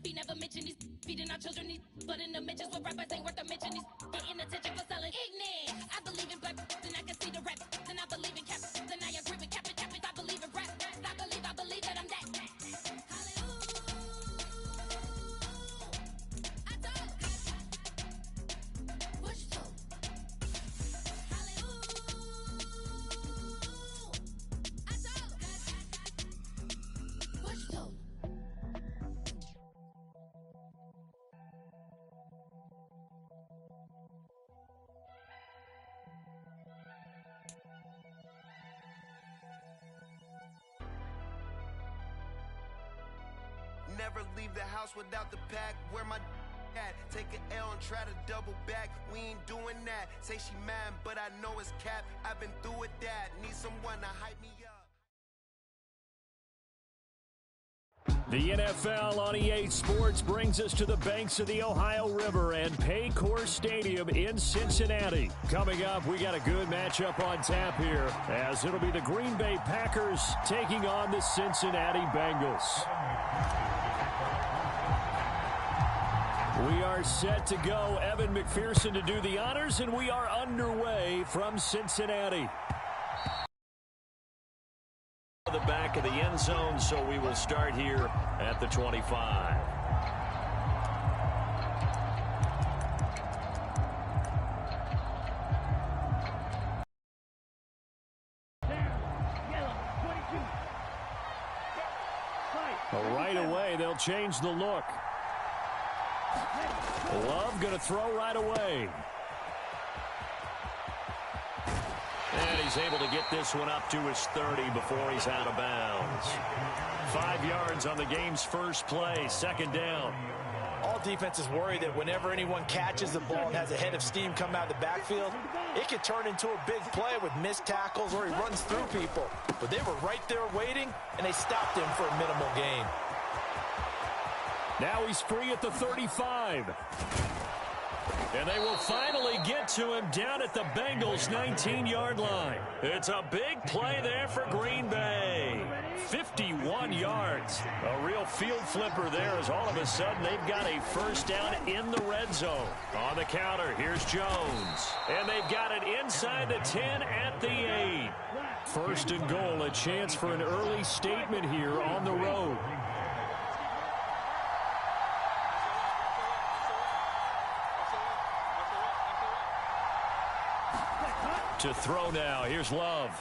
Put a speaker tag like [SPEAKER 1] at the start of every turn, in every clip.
[SPEAKER 1] feet never mention these feeding our children these, but in the mentions what rappers ain't worth a mention these getting attention for selling ignorant. I believe in black, then I can see the rap, then I believe in cap, then I agree with cap, I believe in rap, I believe that I'm that.
[SPEAKER 2] Never leave the house without the pack. Where my at? Take an L and try to double back. We ain't doing that. Say she mad, but I know it's cap. I've been through with that. Need someone to hype me up.
[SPEAKER 3] The NFL on EA Sports brings us to the banks of the Ohio River and Paycor Stadium in Cincinnati. Coming up, we got a good matchup on tap here, as it'll be the Green Bay Packers taking on the Cincinnati Bengals. We are set to go. Evan McPherson to do the honors, and we are underway from Cincinnati. The back of the end zone, so we will start here at the 25. Right away, they'll change the look. Love going to throw right away. And he's able to get this one up to his 30 before he's out of bounds. 5 yards on the game's first play, second down.
[SPEAKER 4] All defenses worry that whenever anyone catches the ball and has a head of steam come out of the backfield, it could turn into a big play with missed tackles or he runs through people. But they were right there waiting, and they stopped him for a minimal gain.
[SPEAKER 3] Now he's free at the 35. And they will finally get to him down at the Bengals' 19-yard line. It's a big play there for Green Bay. 51 yards. A real field flipper there, as all of a sudden they've got a first down in the red zone. On the counter, here's Jones. And they've got it inside the 10 at the 8. First and goal, a chance for an early statement here on the road. To throw now. Here's Love.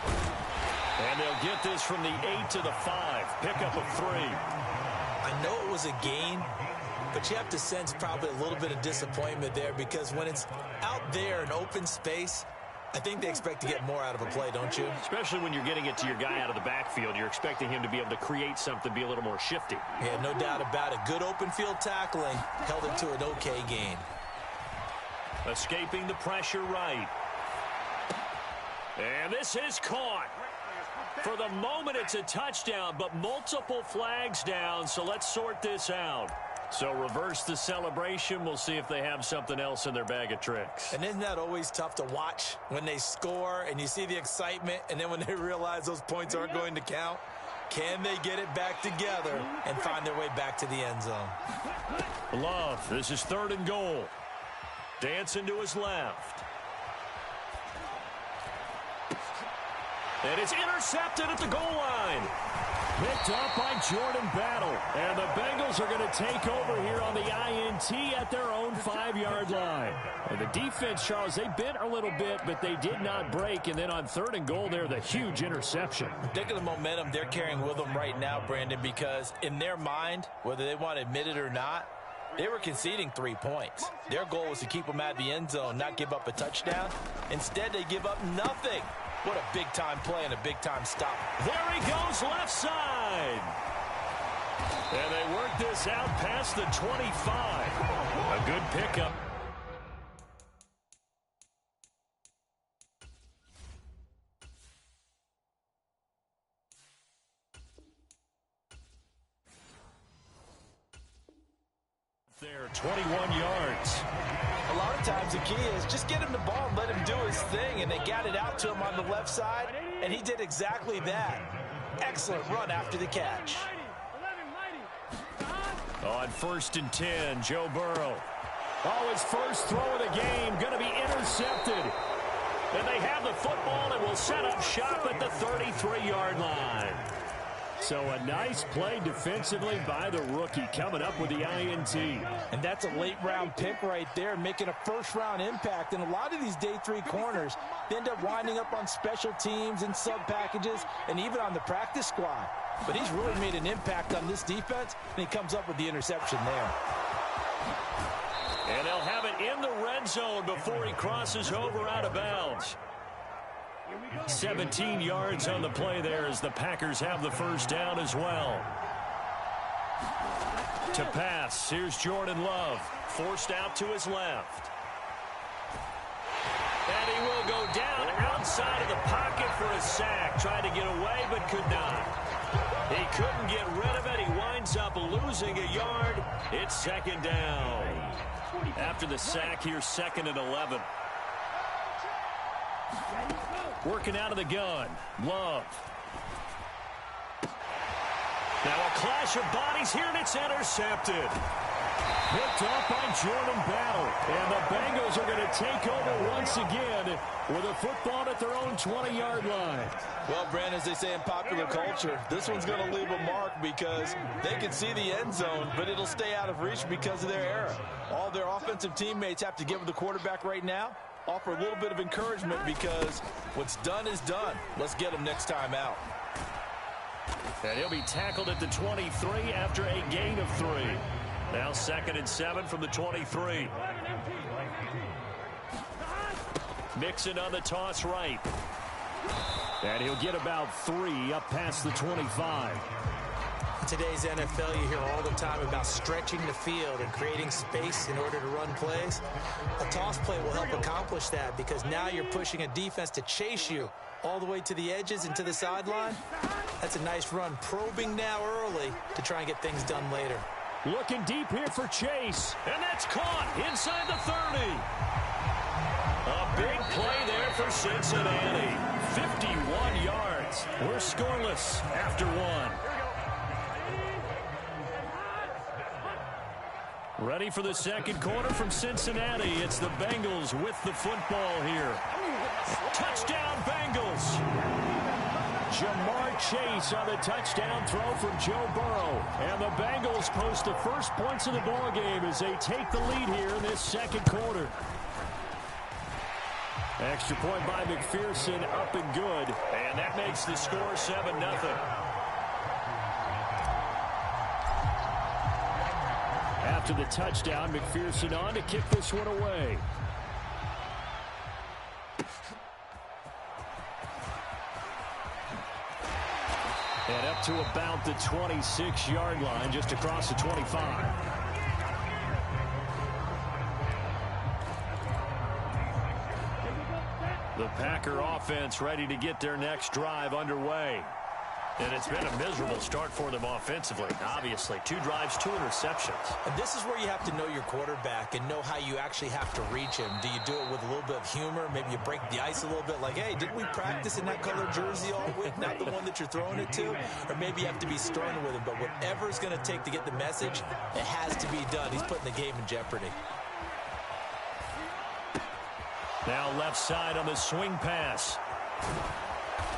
[SPEAKER 3] And they'll get this from the 8 to the 5. Pickup of 3.
[SPEAKER 4] I know it was a gain, but you have to sense probably a little bit of disappointment there, because when it's out there in open space, I think they expect to get more out of a play, don't you?
[SPEAKER 3] Especially when you're getting it to your guy out of the backfield. You're expecting him to be able to create something, be a little more shifty.
[SPEAKER 4] Yeah, no doubt about it. Good open field tackling held him to an okay gain.
[SPEAKER 3] Escaping the pressure right. And this is caught. For the moment, it's a touchdown, but multiple flags down, so let's sort this out. So reverse the celebration. We'll see if they have something else in their bag of tricks.
[SPEAKER 4] And isn't that always tough to watch when they score and you see the excitement, and then when they realize those points aren't going to count? Can they get it back together and find their way back to the end zone?
[SPEAKER 3] Love, this is 3rd and goal. Dancing to his left. And it's intercepted at the goal line. Picked up by Jordan Battle. And the Bengals are going to take over here on the INT at their own 5-yard line. And the defense, Charles, they bent a little bit, but they did not break. And then on 3rd and goal there, the huge interception.
[SPEAKER 4] Think of the momentum they're carrying with them right now, Brandon, because in their mind, whether they want to admit it or not, they were conceding 3 points. Their goal was to keep them out of the end zone, not give up a touchdown. Instead, they give up nothing. What a big-time play and a big-time stop.
[SPEAKER 3] There he goes, left side. And they work this out past the 25. A good pickup. There, 21 yards.
[SPEAKER 4] A lot of times the key is just get him the ball and let him do his thing, and they got it out to him on the left side, and he did exactly that. Excellent run after the catch.
[SPEAKER 3] On 1st and 10, Joe Burrow. Oh, his first throw of the game going to be intercepted. And they have the football and will set up shop at the 33-yard line. So a nice play defensively by the rookie coming up with the INT.
[SPEAKER 4] And that's a late-round pick right there, making a first-round impact. And a lot of these day 3 corners end up winding up on special teams and sub-packages and even on the practice squad. But he's really made an impact on this defense, and he comes up with the interception there.
[SPEAKER 3] And they'll have it in the red zone before he crosses over out of bounds. 17 yards on the play there as the Packers have the first down as well. To pass, here's Jordan Love, forced out to his left. And he will go down outside of the pocket for a sack. Tried to get away, but could not. He couldn't get rid of it. He winds up losing a yard. It's second down. After the sack, here's 2nd and 11. Working out of the gun. Love. Now a clash of bodies here, and it's intercepted. Picked off by Jordan Battle. And the Bengals are going to take over once again with a football at their own 20-yard line.
[SPEAKER 4] Well, Brandon, as they say in popular culture, this one's going to leave a mark because they can see the end zone, but it'll stay out of reach because of their error. All their offensive teammates have to give the quarterback right now, offer a little bit of encouragement because what's done is done. Let's get him next time out.
[SPEAKER 3] And he'll be tackled at the 23 after a gain of 3. Now 2nd and 7 from the 23. Mixon on the toss right. And he'll get about 3 up past the 25.
[SPEAKER 5] In today's NFL, you hear all the time about stretching the field and creating space in order to run plays. A toss play will help accomplish that because now you're pushing a defense to chase you all the way to the edges and to the sideline. That's a nice run, probing now early to try and get things done later.
[SPEAKER 3] Looking deep here for Chase. And that's caught inside the 30. A big play there for Cincinnati. 51 yards. We're scoreless after 1. Ready for the second quarter from Cincinnati. It's the Bengals with the football here. Touchdown, Bengals. Jamar Chase on the touchdown throw from Joe Burrow. And the Bengals post the first points of the ballgame as they take the lead here in this second quarter. Extra point by McPherson, up and good. And that makes the score 7-0. After the touchdown, McPherson on to kick this one away. And up to about the 26-yard line, just across the 25. The Packer offense ready to get their next drive underway. And it's been a miserable start for them offensively. Obviously, 2 drives, 2 interceptions.
[SPEAKER 5] And this is where you have to know your quarterback and know how you actually have to reach him. Do you do it with a little bit of humor? Maybe you break the ice a little bit like, hey, didn't we practice in that color jersey all week? Not the one that you're throwing it to? Or maybe you have to be stern with him. But whatever it's going to take to get the message, it has to be done. He's putting the game in jeopardy.
[SPEAKER 3] Now left side on the swing pass.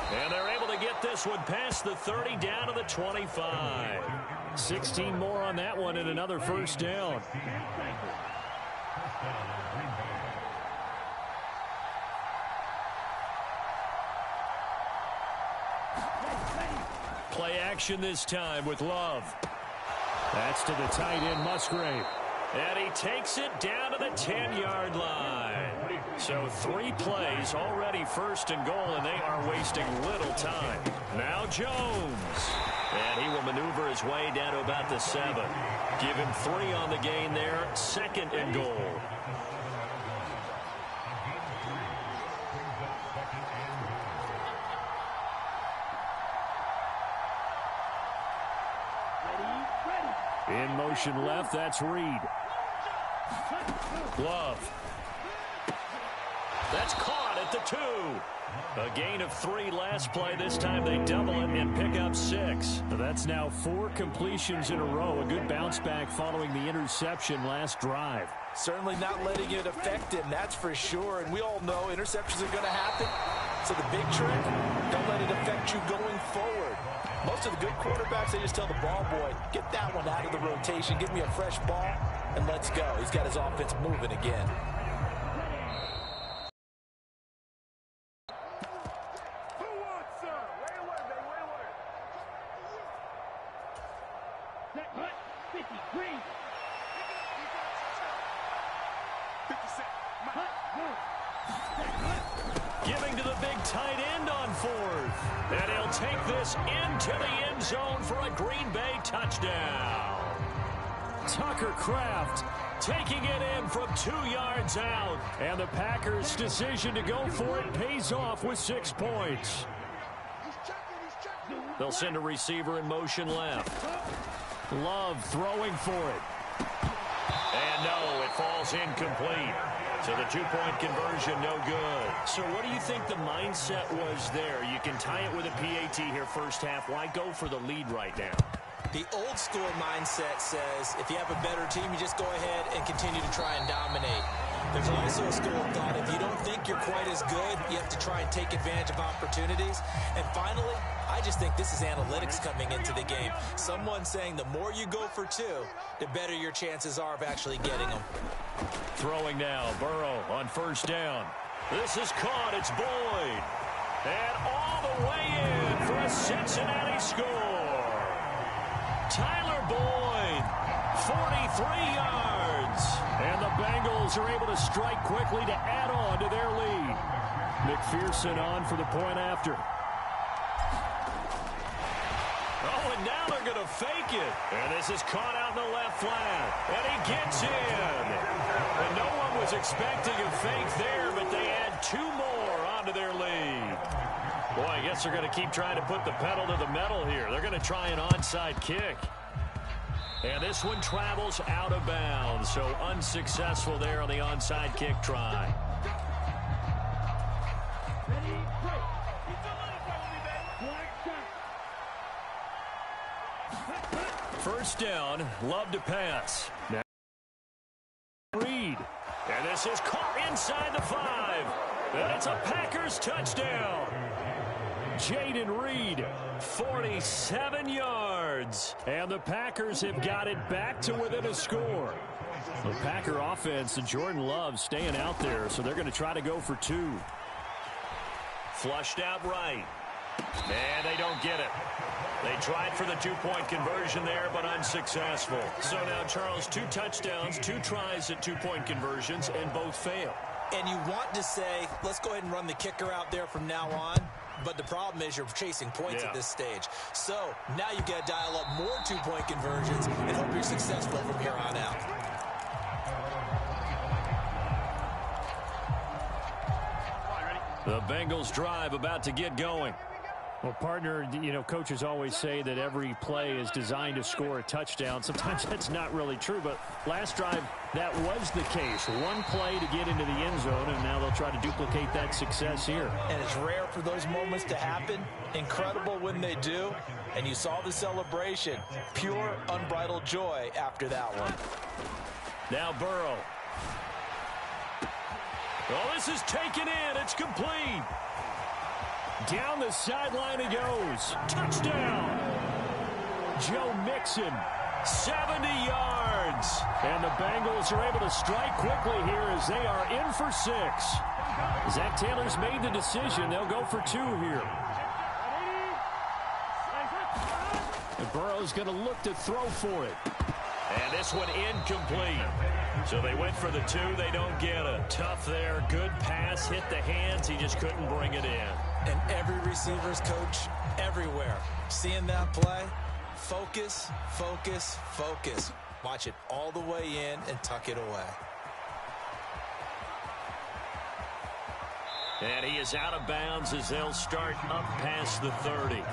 [SPEAKER 3] And they're able to get this one past the 30 down to the 25. 16 more on that one and another first down. Play action this time with Love. That's to the tight end, Musgrave. And he takes it down to the 10-yard line. So 3 plays already first and goal, and they are wasting little time. Now Jones. And he will maneuver his way down to about the 7. Give him 3 on the gain there. 2nd and goal. In motion left, that's Reed. Love. That's caught at the 2. A gain of 3 last play. This time they double it and pick up 6.
[SPEAKER 6] That's now 4 completions in a row. A good bounce back following the interception last drive.
[SPEAKER 4] Certainly not letting it affect him, that's for sure. And we all know interceptions are going to happen. So the big trick, don't let it affect you going forward. Most of the good quarterbacks, they just tell the ball boy, get that one out of the rotation, give me a fresh ball, and let's go. He's got his offense moving again.
[SPEAKER 3] Giving to the big tight end on 4th. And he'll take this into the end zone for a Green Bay touchdown. Tucker Kraft taking it in from 2 yards out. And the Packers' decision to go for it pays off with 6 points. They'll send a receiver in motion left. Love throwing for it. And no, it falls incomplete. So the 2-point conversion, no good. So what do you think the mindset was there? You can tie it with a PAT here first half. Why go for the lead right now?
[SPEAKER 5] The old school mindset says if you have a better team, you just go ahead and continue to try and dominate. There's also a school of thought, if you don't think you're quite as good, you have to try and take advantage of opportunities. And finally, I just think this is analytics coming into the game. Someone saying the more you go for 2, the better your chances are of actually getting them.
[SPEAKER 3] Throwing now, Burrow on first down. This is caught, it's Boyd. And all the way in for a Cincinnati score. Tyler Boyd, 43 yards. And the Bengals are able to strike quickly to add on to their lead. McPherson on for the point after. Oh, and now they're going to fake it. And this is caught out in the left flat. And he gets in. And no one was expecting a fake there, but they add 2 more onto their lead. Boy, I guess they're going to keep trying to put the pedal to the metal here. They're going to try an onside kick. And this one travels out of bounds, so unsuccessful there on the onside kick try. First down, Love to pass. Now Reed. And this is caught inside the 5. And it's a Packers touchdown. Jaden Reed, 47 yards. And the Packers have got it back to within a score. The Packer offense and Jordan Love staying out there, so they're going to try to go for 2. Flushed out right. And they don't get it. They tried for the 2-point conversion there, but unsuccessful. So now, Charles, 2 touchdowns, 2 tries at 2-point conversions, and both fail.
[SPEAKER 5] And you want to say, let's go ahead and run the kicker out there from now on. But the problem is you're chasing points at this stage. So now you got to dial up more 2-point conversions and hope you're successful from here on out.
[SPEAKER 3] The Bengals drive about to get going.
[SPEAKER 6] Well, partner, you know, coaches always say that every play is designed to score a touchdown. Sometimes that's not really true, but last drive, that was the case. 1 play to get into the end zone, and now they'll try to duplicate that success here.
[SPEAKER 4] And it's rare for those moments to happen. Incredible when they do. And you saw the celebration. Pure, unbridled joy after that one.
[SPEAKER 3] Now Burrow. Oh, this is taken in. It's complete. Down the sideline he goes. Touchdown. Joe Mixon, 70 yards. And the Bengals are able to strike quickly here as they are in for 6. Zach Taylor's made the decision. They'll go for 2 here. And Burrow's going to look to throw for it. And this one incomplete. So they went for the 2. They don't get it. Tough there. Good pass. Hit the hands. He just couldn't bring it in.
[SPEAKER 5] And every receiver's coach everywhere. Seeing that play, focus, focus, focus. Watch it all the way in and tuck it away.
[SPEAKER 3] And he is out of bounds as they'll start up past the 30.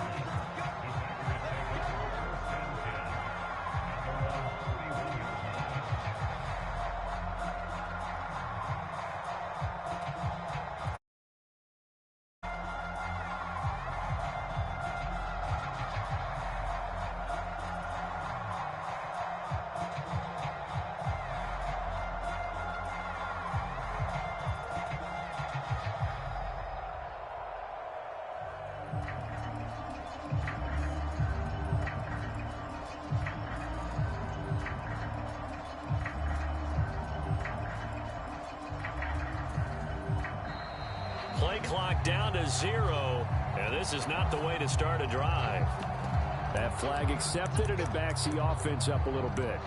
[SPEAKER 3] down to 0, and this is not the way to start a drive.
[SPEAKER 6] That flag accepted, and it backs the offense up a little bit.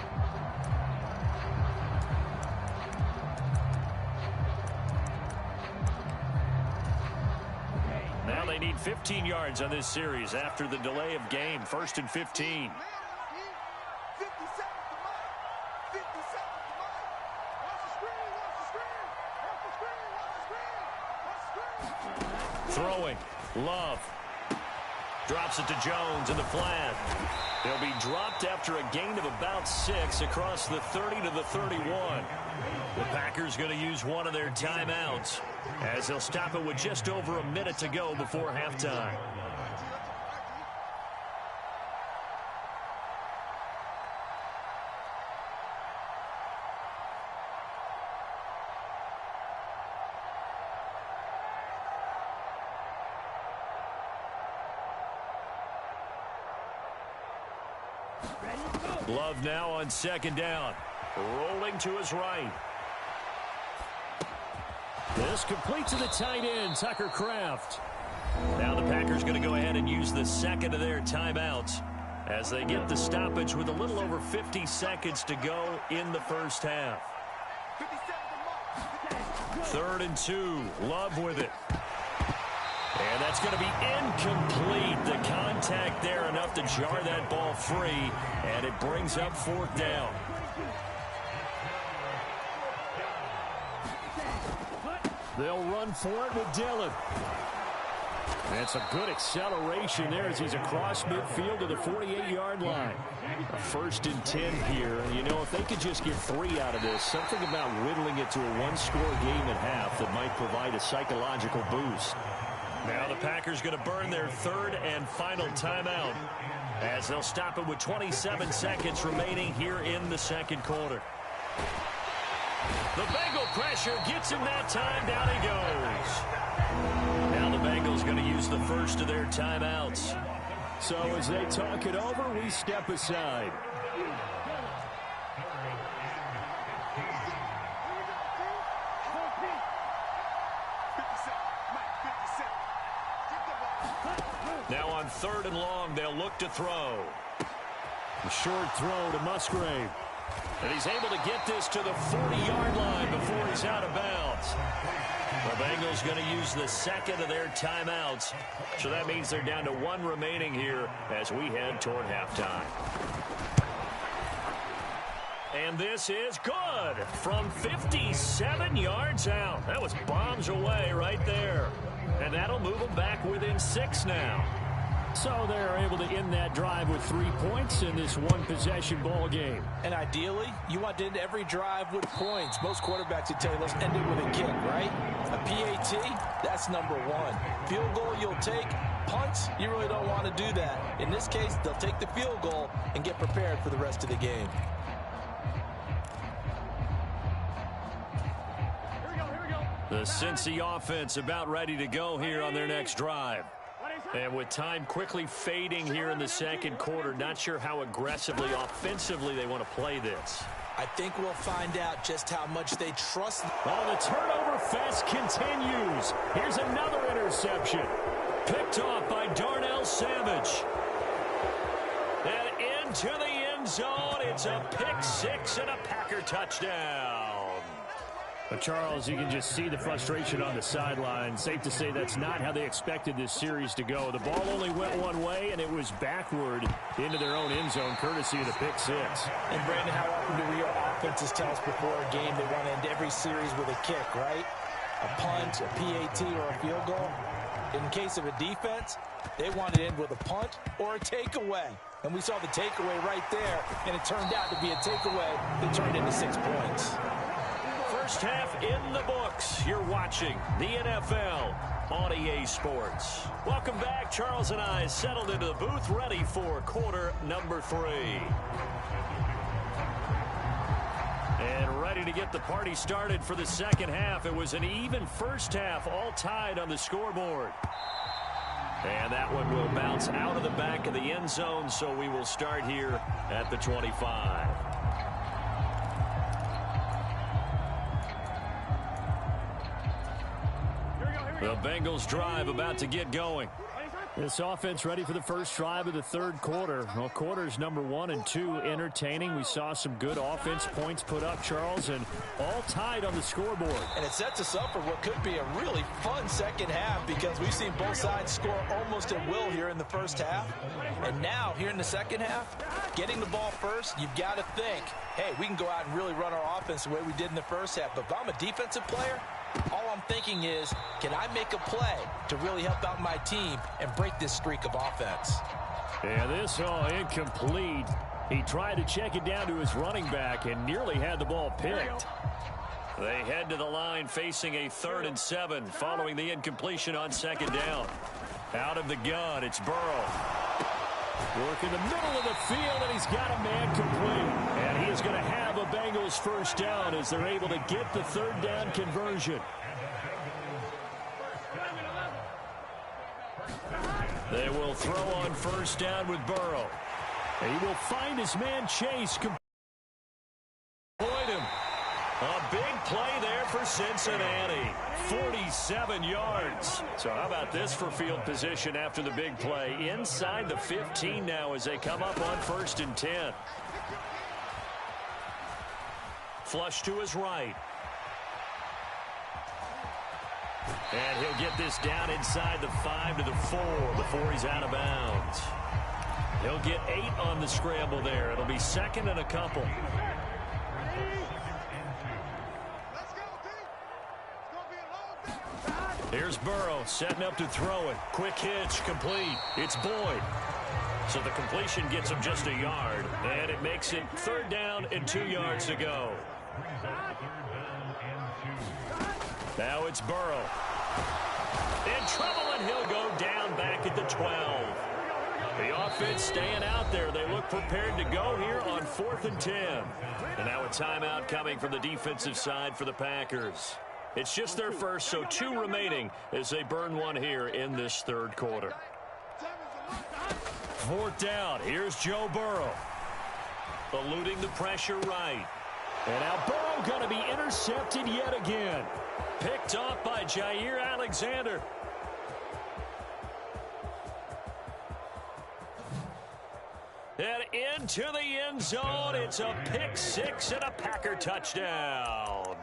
[SPEAKER 3] Now they need 15 yards on this series after the delay of game. 1st and 15. Throwing. Love. Drops it to Jones in the flat. He'll be dropped after a gain of about 6 across the 30 to the 31. The Packers going to use one of their timeouts as they'll stop it with just over a minute to go before halftime. Love now on 2nd down. Rolling to his right.
[SPEAKER 6] This complete to the tight end, Tucker Kraft.
[SPEAKER 3] Now the Packers going to go ahead and use the second of their timeouts as they get the stoppage with a little over 50 seconds to go in the first half. 3rd and 2. Love with it. And that's going to be incomplete. The contact there enough to jar that ball free, and it brings up 4th down.
[SPEAKER 6] They'll run for it with Dillon. That's a good acceleration there as he's across midfield to the 48-yard line. A 1st and 10 here. And, you know, if they could just get 3 out of this, something about whittling it to a one-score game at half that might provide a psychological boost.
[SPEAKER 3] Now the Packers going to burn their 3rd and final timeout as they'll stop it with 27 seconds remaining here in the 2nd quarter. The Bengal pressure gets him that time. Down he goes. Now the Bengals going to use the first of their timeouts.
[SPEAKER 6] So as they talk it over, we step aside.
[SPEAKER 3] Now on 3rd and long, they'll look to throw.
[SPEAKER 6] A short throw to Musgrave.
[SPEAKER 3] And he's able to get this to the 40-yard line before he's out of bounds. The Bengals going to use the 2nd of their timeouts. So that means they're down to 1 remaining here as we head toward halftime. And this is good from 57 yards out. That was bombs away right there. And that'll move them back within 6 now.
[SPEAKER 6] So they're able to end that drive with 3 points in this one-possession ball game.
[SPEAKER 4] And ideally, you want to end every drive with points. Most quarterbacks would tell you, let's end it with a kick, right? A PAT, that's number 1. Field goal you'll take. Punts, you really don't want to do that. In this case, they'll take the field goal and get prepared for the rest of the game.
[SPEAKER 3] The Cincy offense about ready to go here on their next drive. And with time quickly fading here in the 2nd quarter, not sure how aggressively, offensively they want to play this.
[SPEAKER 5] I think we'll find out just how much they trust.
[SPEAKER 6] Oh, the turnover fest continues. Here's another interception.
[SPEAKER 3] Picked off by Darnell Savage. And into the end zone. It's a pick 6 and a Packer touchdown.
[SPEAKER 6] But Charles, you can just see the frustration on the sideline. Safe to say that's not how they expected this series to go. The ball only went one way, and it was backward into their own end zone, courtesy of the pick 6.
[SPEAKER 5] And, Brandon, how often do real offenses tell us before a game they want to end every series with a kick, right? A punt, a PAT, or a field goal. In case of a defense, they want to end with a punt or a takeaway. And we saw the takeaway right there, and it turned out to be a takeaway that turned into 6 points.
[SPEAKER 3] First half in the books. You're watching the NFL on EA Sports. Welcome back. Charles and I settled into the booth, ready for quarter number 3. And ready to get the party started for the 2nd half. It was an even first half, all tied on the scoreboard. And that one will bounce out of the back of the end zone, so we will start here at the 25. The Bengals drive about to get going.
[SPEAKER 6] This offense ready for the first drive of the third quarter. Well, quarters number 1 and 2 entertaining. We saw some good offense points put up, Charles, and all tied on the scoreboard.
[SPEAKER 4] And it sets us up for what could be a really fun second half because we've seen both sides score almost at will here in the first half. And now, here in the second half, getting the ball first, you've got to think, hey, we can go out and really run our offense the way we did in the first half. But if I'm a defensive player, all I'm thinking is, can I make a play to really help out my team and break this streak of offense?
[SPEAKER 6] And this incomplete. He tried to check it down to his running back and nearly had the ball picked.
[SPEAKER 3] They head to the line facing a 3rd and 7 following the incompletion on second down. Out of the gun, it's Burrow.
[SPEAKER 6] Work in the middle of the field, and he's got a man complete. And he is going to have a Bengals first down as they're able to get the 3rd down conversion.
[SPEAKER 3] They will throw on first down with Burrow.
[SPEAKER 6] He will find his man Chase.
[SPEAKER 3] Point him. A big play there for Cincinnati. 47 yards. So how about this for field position after the big play? Inside the 15 now as they come up on 1st and 10. Flush to his right. And he'll get this down inside the 5 to the 4 before he's out of bounds. He'll get 8 on the scramble there. It'll be 2nd and a couple. Here's Burrow setting up to throw it. Quick hitch, complete. It's Boyd. So the completion gets him just a yard. And it makes it 3rd down and 2 yards to go. Now it's Burrow. In trouble, and he'll go down back at the 12. The offense staying out there. They look prepared to go here on 4th and 10. And now a timeout coming from the defensive side for the Packers. It's just their first, so 2 remaining as they burn one here in this 3rd quarter. 4th down. Here's Joe Burrow. Eluding the pressure right.
[SPEAKER 6] And now Burrow going to be intercepted yet again.
[SPEAKER 3] Picked off by Jair Alexander. And into the end zone. It's a pick 6 and a Packer touchdown.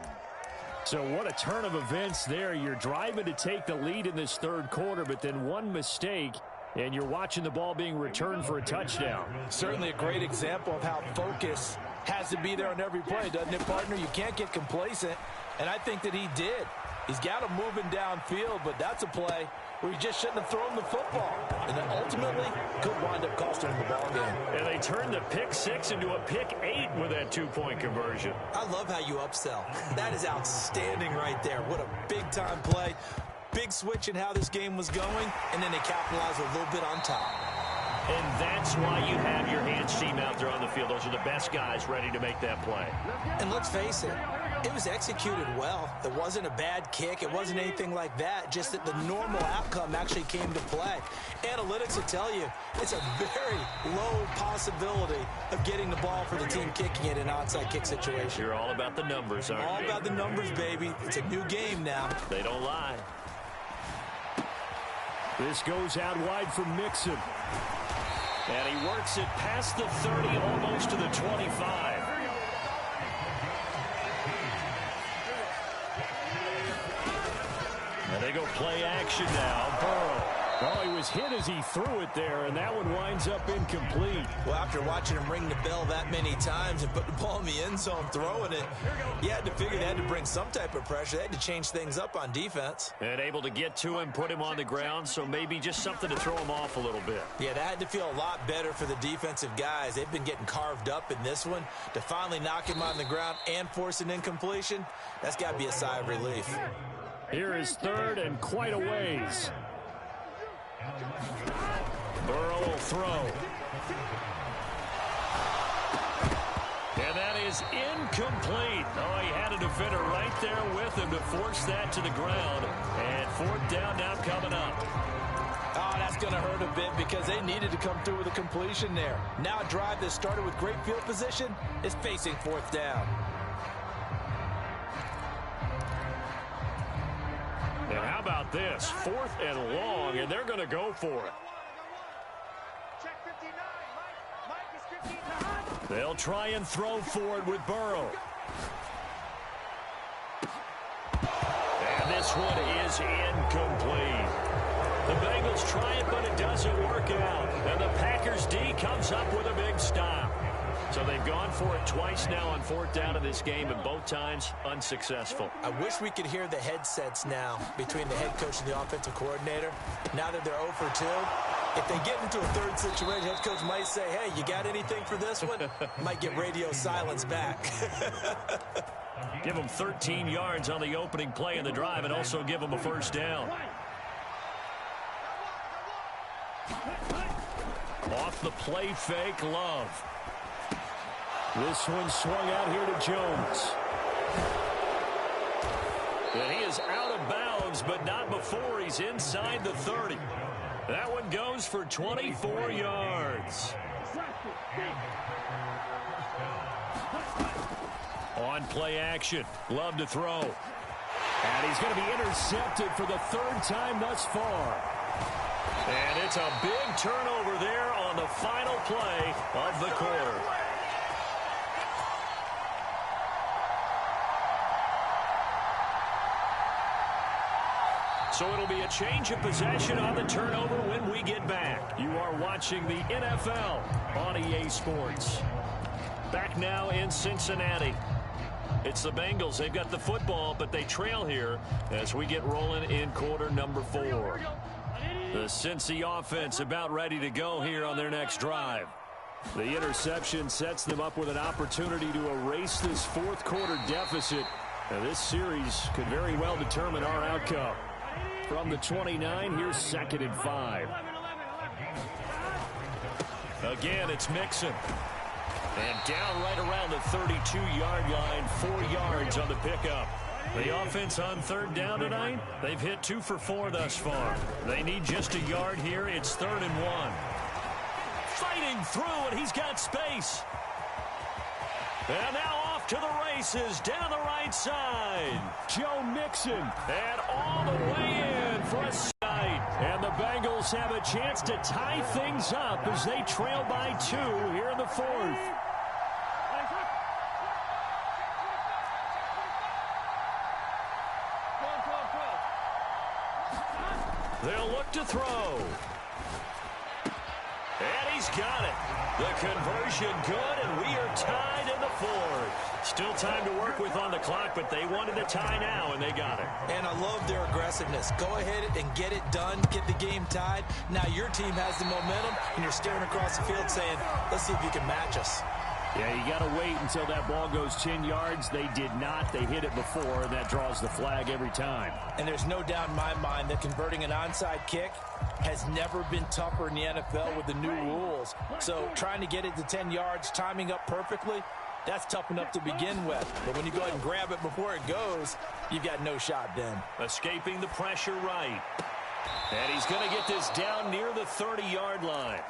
[SPEAKER 6] So what a turn of events there. You're driving to take the lead in this 3rd quarter, but then one mistake, and you're watching the ball being returned for a touchdown.
[SPEAKER 4] Certainly a great example of how focus has to be there on every play, doesn't it, partner? You can't get complacent, and I think that he did. He's got him moving downfield, but that's a play where he just shouldn't have thrown the football. And then ultimately could wind up costing him the ball game.
[SPEAKER 3] And they turned the pick 6 into a pick 8 with that 2-point conversion.
[SPEAKER 5] I love how you upsell. That is outstanding right there. What a big-time play. Big switch in how this game was going, and then they capitalized a little bit on top.
[SPEAKER 3] And that's why you have your hands team out there on the field. Those are the best guys ready to make that play.
[SPEAKER 5] And let's face it, it was executed well. It wasn't a bad kick. It wasn't anything like that. Just that the normal outcome actually came to play. Analytics will tell you it's a very low possibility of getting the ball for the team kicking it in an onside kick situation.
[SPEAKER 3] You're all about the numbers, aren't you?
[SPEAKER 5] All about the numbers, baby. It's a new game now.
[SPEAKER 3] They don't lie.
[SPEAKER 6] This goes out wide for Mixon.
[SPEAKER 3] And he works it past the 30, almost to the 25. And they go play action now. Burrow.
[SPEAKER 6] Oh, he was hit as he threw it there, and that one winds up incomplete.
[SPEAKER 5] Well, after watching him ring the bell that many times and put the ball in the end zone throwing it, you had to figure they had to bring some type of pressure. They had to change things up on defense.
[SPEAKER 3] And able to get to him, put him on the ground, so maybe just something to throw him off a little bit.
[SPEAKER 5] Yeah, that had to feel a lot better for the defensive guys. They've been getting carved up in this one. To finally knock him on the ground and force an incompletion, that's got to be a sigh of relief.
[SPEAKER 6] Here is 3rd and quite a ways.
[SPEAKER 3] Burrow will throw. And that is incomplete. Oh, he had a defender right there with him to force that to the ground. And 4th down now coming up.
[SPEAKER 4] Oh, that's going to hurt a bit because they needed to come through with a completion there. Now a drive that started with great field position is facing 4th down.
[SPEAKER 3] And how about this? 4th and long, and they're going to go for it. They'll try and throw for it with Burrow. And this one is incomplete. The Bengals try it, but it doesn't work out. And the Packers D comes up with a big stop. So they've gone for it twice now on 4th down in this game, and both times unsuccessful.
[SPEAKER 5] I wish we could hear the headsets now between the head coach and the offensive coordinator. Now that they're 0 for 2, if they get into a third situation, head coach might say, hey, you got anything for this one? Might get radio silence back.
[SPEAKER 3] Give them 13 yards on the opening play in the drive and also give them a first down. Off the play fake, Love. This one swung out here to Jones. And he is out of bounds, but not before he's inside the 30. That one goes for 24 yards. On play action, Love to throw. And he's going to be intercepted for the 3rd time thus far. And it's a big turnover there on the final play of the quarter. So it'll be a change of possession on the turnover when we get back. You are watching the NFL on EA Sports. Back now in Cincinnati. It's the Bengals. They've got the football, but they trail here as we get rolling in quarter number 4. The Cincy offense about ready to go here on their next drive. The interception sets them up with an opportunity to erase this 4th quarter deficit. Now, this series could very well determine our outcome. From the 29, here's 2nd and 5. Again, it's Mixon. And down right around the 32-yard line, 4 yards on the pickup. The offense on 3rd down tonight, they've hit 2 for 4 thus far. They need just a yard here. It's 3rd and 1. Fighting through, and he's got space. And now off to the races, down the right side. Joe Mixon, and all the way in for a sight. And the Bengals have a chance to tie things up as they trail by 2 here in the 4th. They'll look to throw. And he's got it. The conversion good, and we are tied in the 4th. Still time to work with on the clock, but they wanted a tie now, and they got it.
[SPEAKER 5] And I love their aggressiveness. Go ahead and get it done. Get the game tied. Now your team has the momentum, and you're staring across the field saying, let's see if you can match us.
[SPEAKER 6] Yeah, you got to wait until that ball goes 10 yards. They did not. They hit it before, and that draws the flag every time.
[SPEAKER 4] And there's no doubt in my mind that converting an onside kick has never been tougher in the NFL with the new rules. So trying to get it to 10 yards, timing up perfectly, that's tough enough to begin with. But when you go ahead and grab it before it goes, you've got no shot then.
[SPEAKER 3] Escaping the pressure right. And he's going to get this down near the 30-yard line.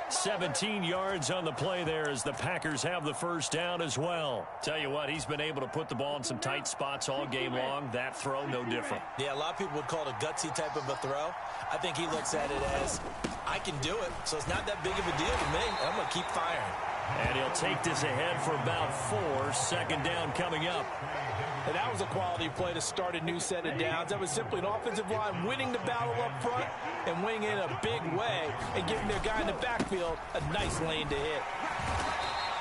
[SPEAKER 3] 17 yards on the play there as the Packers have the first down as well. Tell you what, he's been able to put the ball in some tight spots all game long. That throw, no different.
[SPEAKER 5] Yeah, a lot of people would call it a gutsy type of a throw. I think he looks at it as, I can do it, so it's not that big of a deal to me. I'm going to keep firing.
[SPEAKER 3] And he'll take this ahead for about 4. 2nd down coming up.
[SPEAKER 4] And that was a quality play to start a new set of downs. That was simply an offensive line winning the battle up front and winning in a big way and giving their guy in the backfield a nice lane to hit.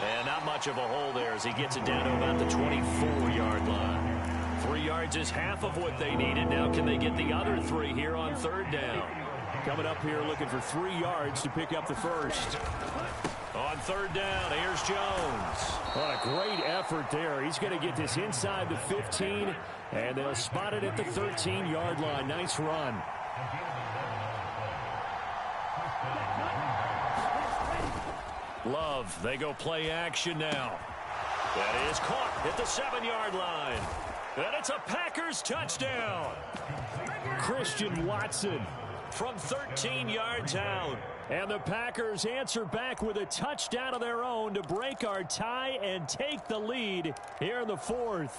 [SPEAKER 3] And not much of a hole there as he gets it down to about the 24-yard line. 3 yards is half of what they needed. Now can they get the other 3 here on 3rd down? Coming up here looking for 3 yards to pick up the first. On 3rd down, here's Jones. What a great effort there. He's going to get this inside the 15, and they'll spot it at the 13-yard line. Nice run. Love, they go play action now. That is caught at the 7-yard line. And it's a Packers touchdown. Christian Watson from 13 yards out. And the Packers answer back with a touchdown of their own to break our tie and take the lead here in the 4th.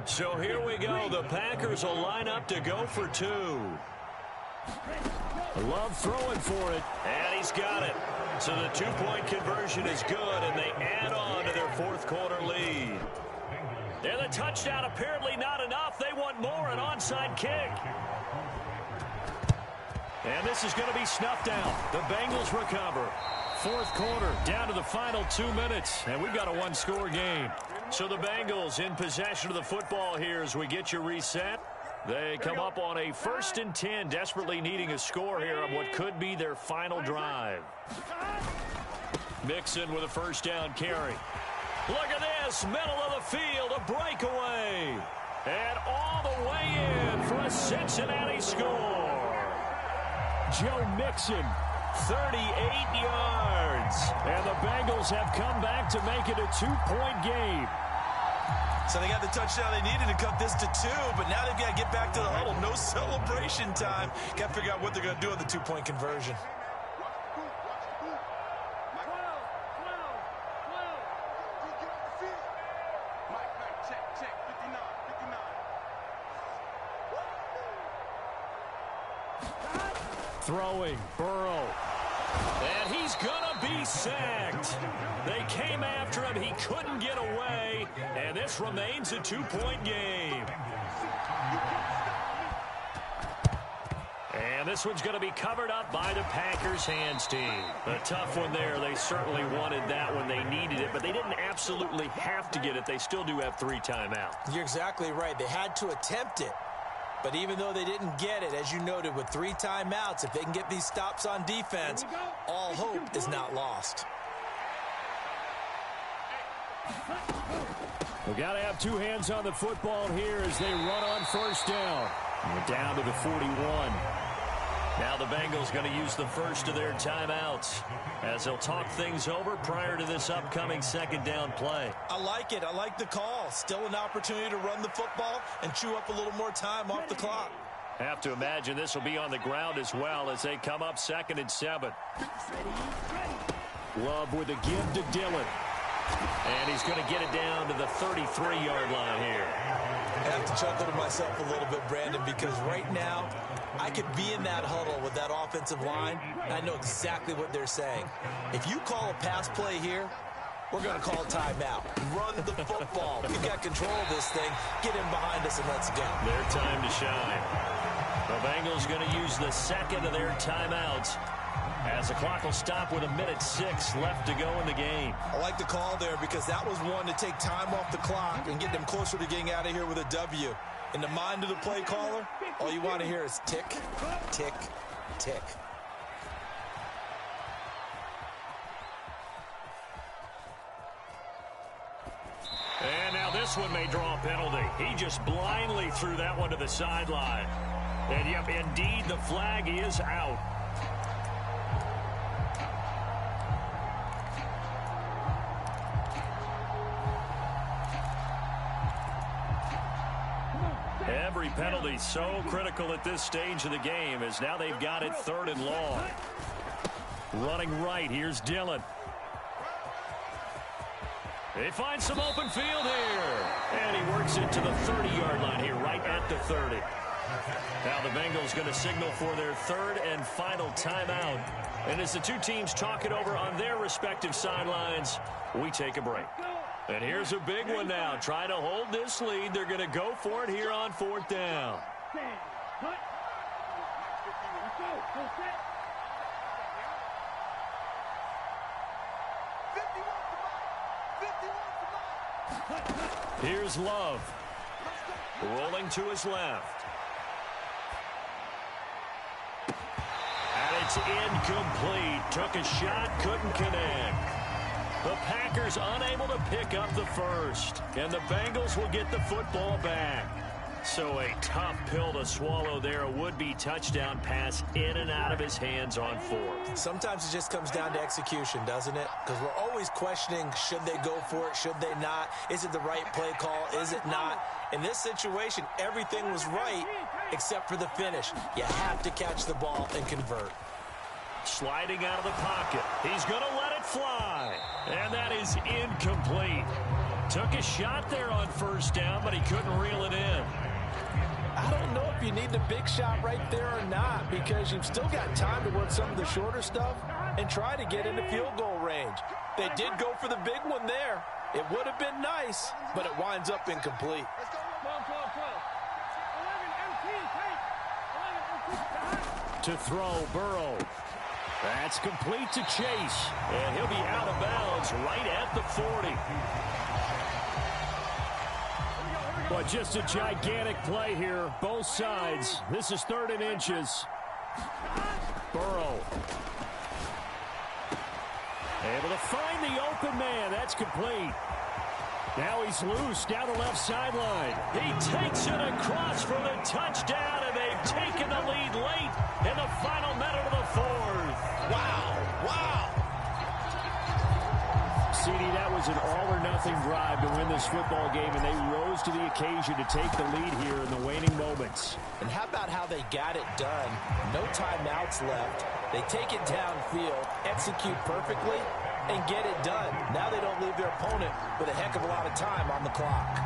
[SPEAKER 3] So here we go. The Packers will line up to go for two. Love throwing for it. And he's got it. So the two-point conversion is good, and they add on to their fourth quarter lead. And the touchdown apparently not enough. They want more, an onside kick. And this is going to be snuffed out. The Bengals recover. Fourth quarter, down to the final 2 minutes, and we've got a one-score game. So the Bengals in possession of the football here as we get you reset. They come up on a 1st and 10, desperately needing a score here on what could be their final drive. Mixon with a first down carry. Look at this, middle of the field, a breakaway. And all the way in for a Cincinnati score. Joe Mixon, 38 yards. And the Bengals have come back to make it a 2-point game.
[SPEAKER 4] So they got the touchdown they needed to cut this to 2, but now they've got to get back to the huddle. No celebration time. Got to figure out what they're going to do on the 2-point conversion.
[SPEAKER 3] Throwing, Burrow. And he's going to be sacked. They came after him. He couldn't get away. And this remains a 2-point game. And this one's going to be covered up by the Packers hands team. A tough one there. They certainly wanted that when they needed it, but they didn't absolutely have to get it. They still do have 3 timeouts.
[SPEAKER 5] You're exactly right. They had to attempt it. But even though they didn't get it, as you noted, with 3 timeouts, if they can get these stops on defense, all hope is not lost.
[SPEAKER 6] We've got to have 2 hands on the football here as they run on first down. And we're down to the 41.
[SPEAKER 3] Now the Bengals going to use the first of their timeouts as they'll talk things over prior to this upcoming 2nd down play.
[SPEAKER 4] I like it. I like the call. Still an opportunity to run the football and chew up a little more time off the clock.
[SPEAKER 3] Have to imagine this will be on the ground as well as they come up 2nd and 7.
[SPEAKER 6] Love with a give to Dillon.
[SPEAKER 3] And he's going to get it down to the 33-yard line here.
[SPEAKER 4] I have to chuckle to myself a little bit, Brandon, because right now I could be in that huddle with that offensive line, and I know exactly what they're saying. If you call a pass play here, we're going to call timeout. Run the football. We've got control of this thing. Get in behind us and let's go.
[SPEAKER 3] Their time to shine. The Bengals going to use the 2nd of their timeouts as the clock will stop with 1:06 left to go in the game.
[SPEAKER 4] I like the call there because that was one to take time off the clock and get them closer to getting out of here with a W. In the mind of the play caller, all you want to hear is tick, tick, tick.
[SPEAKER 3] And now this one may draw a penalty. He just blindly threw that one to the sideline. And yep, indeed, the flag is out. Every penalty so critical at this stage of the game as now they've got it 3rd and long. Running right, here's Dillon. They find some open field here. And he works it to the 30-yard line here, right at the 30. Now the Bengals going to signal for their 3rd and final timeout. And as the 2 teams talk it over on their respective sidelines, we take a break. And here's a big one now. Trying to hold this lead. They're going to go for it here on 4th down. Here's Love. Rolling to his left. And it's incomplete. Took a shot, couldn't connect. The Packers unable to pick up the first. And the Bengals will get the football back. So a tough pill to swallow there. A would-be touchdown pass in and out of his hands on 4th.
[SPEAKER 5] Sometimes it just comes down to execution, doesn't it? Because we're always questioning, should they go for it? Should they not? Is it the right play call? Is it not? In this situation, everything was right except for the finish. You have to catch the ball and convert.
[SPEAKER 3] Sliding out of the pocket. He's going to let it fly. And that is incomplete. Took a shot there on first down, but he couldn't reel it in.
[SPEAKER 4] I don't know if you need the big shot right there or not, because you've still got time to work some of the shorter stuff and try to get into field goal range. They did go for the big one there. It would have been nice, but it winds up incomplete.
[SPEAKER 6] To throw, Burrow. That's complete to Chase.
[SPEAKER 3] And he'll be out of bounds right at the 40.
[SPEAKER 6] But just a gigantic play here, both sides. This is 3rd and inches. Burrow. Able to find the open man. That's complete. Now he's loose down the left sideline.
[SPEAKER 3] He takes it across for the touchdown, and they've taken the lead late in the final minute of the 4th.
[SPEAKER 4] Wow, wow.
[SPEAKER 6] CD, that was an all-or-nothing drive to win this football game, and they rose to the occasion to take the lead here in the waning moments.
[SPEAKER 4] And how about how they got it done? No timeouts left. They take it downfield, execute perfectly, and get it done. Now they don't leave their opponent with a heck of a lot of time on the clock.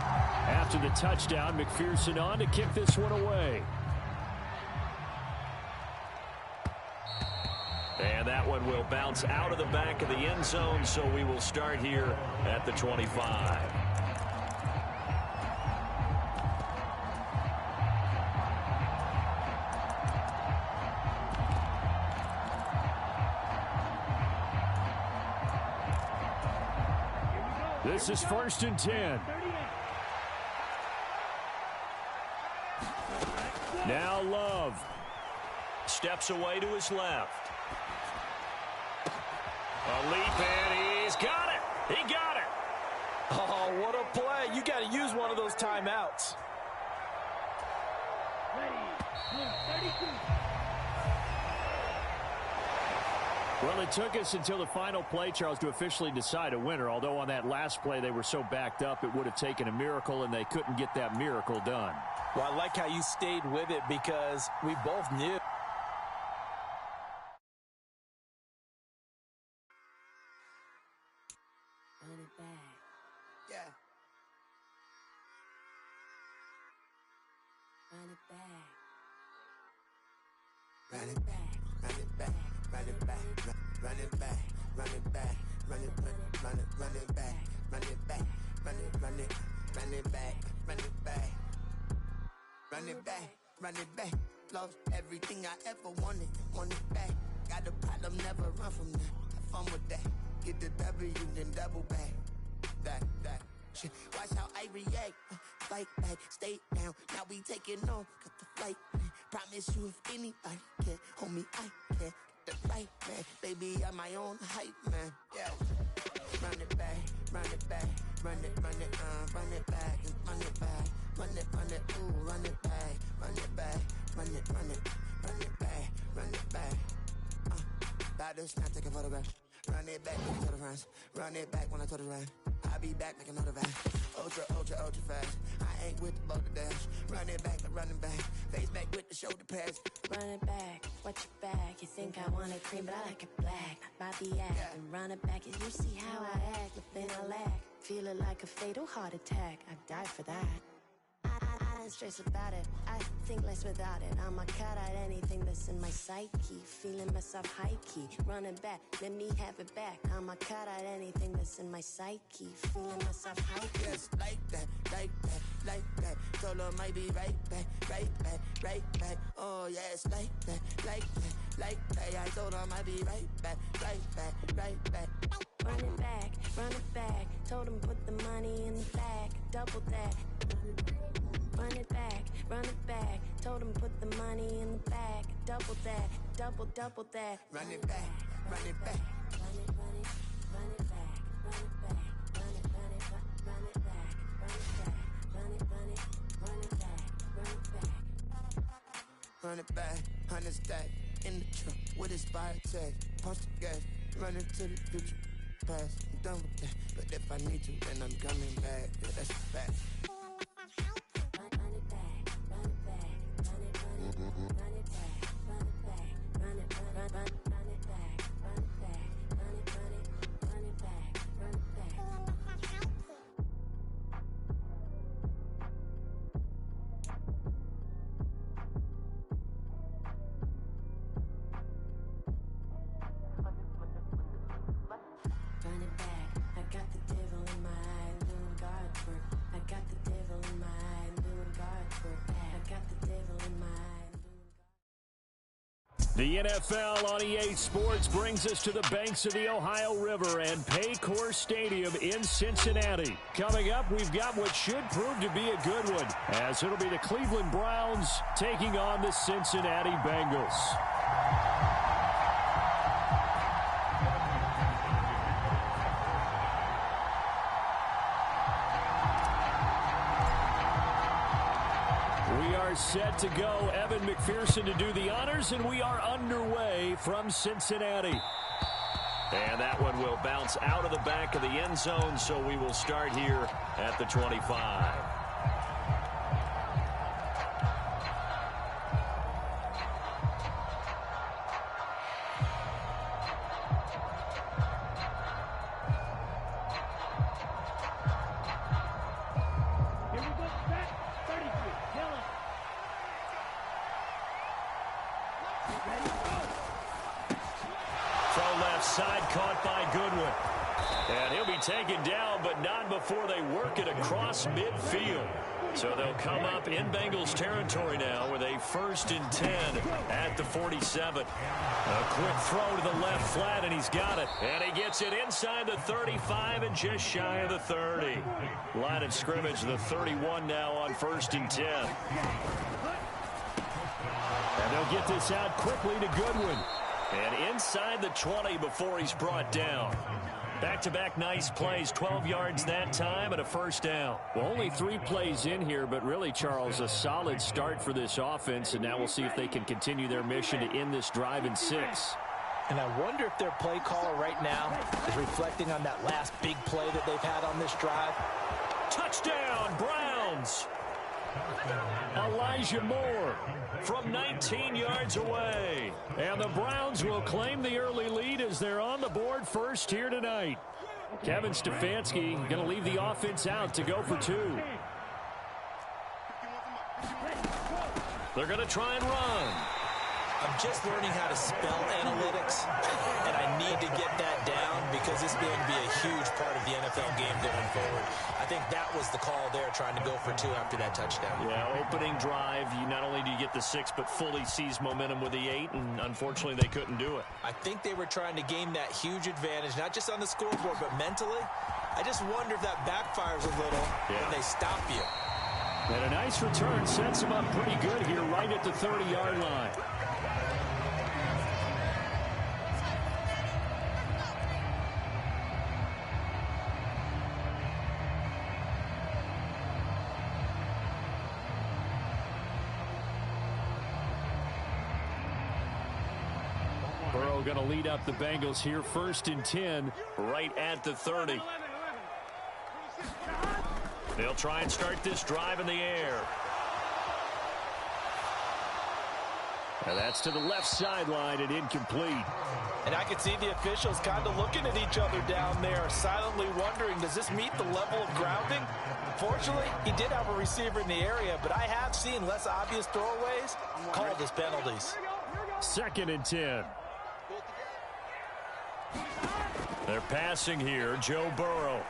[SPEAKER 6] After the touchdown, McPherson on to kick this one away.
[SPEAKER 3] And that one will bounce out of the back of the end zone, so we will start here at the 25.
[SPEAKER 6] This is 1st and 10. Now Love.
[SPEAKER 3] Steps away to his left. A leap, and he's got it. He got it.
[SPEAKER 4] Oh, what a play. You got to use one of those timeouts.
[SPEAKER 6] Well, it took us until the final play, Charles, to officially decide a winner, although on that last play they were so backed up it would have taken a miracle, and they couldn't get that miracle done.
[SPEAKER 4] Well, I like how you stayed with it because we both knew.
[SPEAKER 1] Run it back.
[SPEAKER 2] Yeah.
[SPEAKER 1] Run it back.
[SPEAKER 2] Run it back. Run it back. Run it back. Run it back. Run it back. Run it back. Run it back. Run it back. Run it back. Run it back. Run it back. Run it back. Run it back. Lost everything I ever wanted. Want it back. Got a problem, never run from that. Have fun with that. Get the W, then double back. That. Shit. Watch how I react. Fight back, stay down. Now we taking on. Cut the flight. Promise you if anybody can, homie, I can. Get the right man. Baby, I'm my own hype man. Yeah. Run it back, run it back, run it back, run it back, run it, ooh, run it back, run it back, run it back, run it back. About this, now take a photograph. Run it back when I told the runs. Run it back when I told the run. I'll be back, make another van. Ultra fast. I ain't with the boulder dash. Run it back, I'm running back. Face back with the shoulder pads.
[SPEAKER 1] Run it back, watch your back. You think I want it cream, but I like it black. Bobby act and run it back. And you see how I act, within I lack. Feeling like a fatal heart attack. I'd die for that. I don't stress about it. I think less without it. I'ma cut out anything that's in my psyche. Feeling myself high key. Running back, let me have it back. I'ma cut out anything that's in my psyche. Feeling myself high key.
[SPEAKER 2] Yes, like that, like that, like that. Told her might be right back, right back, right back. Oh yes, like that, like that, like that. I told her might be right back, right back, right back.
[SPEAKER 1] Run it back, run it back. Told him put the money in the bag. Double that. Run it back, run it back. Told him put the money in the bag. Double that, double that.
[SPEAKER 2] Run it back, run it back.
[SPEAKER 1] Run it, run it, run it back, run it back, run it, run it, run it back, run it back, run it, run it back, run it back.
[SPEAKER 2] Run it back, 100 stack in the truck with his fire tag. Punch the gas, run into the future. Past, I'm done with that. But if I need to, then I'm coming back. Yeah, that's a fact.
[SPEAKER 6] The NFL on EA Sports brings us to the banks of the Ohio River and Paycor Stadium in Cincinnati. Coming up, we've got what should prove to be a good one, as it'll be the Cleveland Browns taking on the Cincinnati Bengals. Set to go. Evan McPherson to do the honors, and we are underway from Cincinnati. And that one will bounce out of the back of the end zone, so we will start here at the 25. Taken down, but not before they work it across midfield. So they'll come up in Bengals territory now with a 1st and 10 at the 47. A quick throw to the left flat, and he's got it. And he gets it inside the 35 and just shy of the 30. Line of scrimmage, the 31 now on 1st and 10. And they'll get this out quickly to Goodwin. And inside the 20 before he's brought down. Back-to-back nice plays, 12 yards that time and a 1st down. Well, only 3 plays in here, but really, Charles, a solid start for this offense, and now we'll see if they can continue their mission to end this drive in 6.
[SPEAKER 4] And I wonder if their play caller right now is reflecting on that last big play that they've had on this drive.
[SPEAKER 6] Touchdown, Browns! Elijah Moore from 19 yards away. And the Browns will claim the early lead as they're on the board first here tonight. Kevin Stefanski going to leave the offense out to go for 2. They're going to try and run.
[SPEAKER 5] I'm just learning how to spell analytics, and I need to get that down because it's going to be a huge part of the NFL game going forward. I think that was the call there, trying to go for 2 after that touchdown.
[SPEAKER 6] Yeah, opening drive, you not only do you get the 6, but fully seize momentum with the 8, and unfortunately they couldn't do it.
[SPEAKER 5] I think they were trying to gain that huge advantage, not just on the scoreboard, but mentally. I just wonder if that backfires a little when they stop you.
[SPEAKER 6] And a nice return sets him up pretty good here right at the 30-yard line. Going to lead up the Bengals here, 1st and 10, right at the 30. They'll try and start this drive in the air. And that's to the left sideline and incomplete.
[SPEAKER 4] And I can see the officials kind of looking at each other down there, silently wondering, does this meet the level of grounding? Fortunately, he did have a receiver in the area, but I have seen less obvious throwaways called as penalties.
[SPEAKER 6] 2nd and 10. They're passing here, Joe Burrow.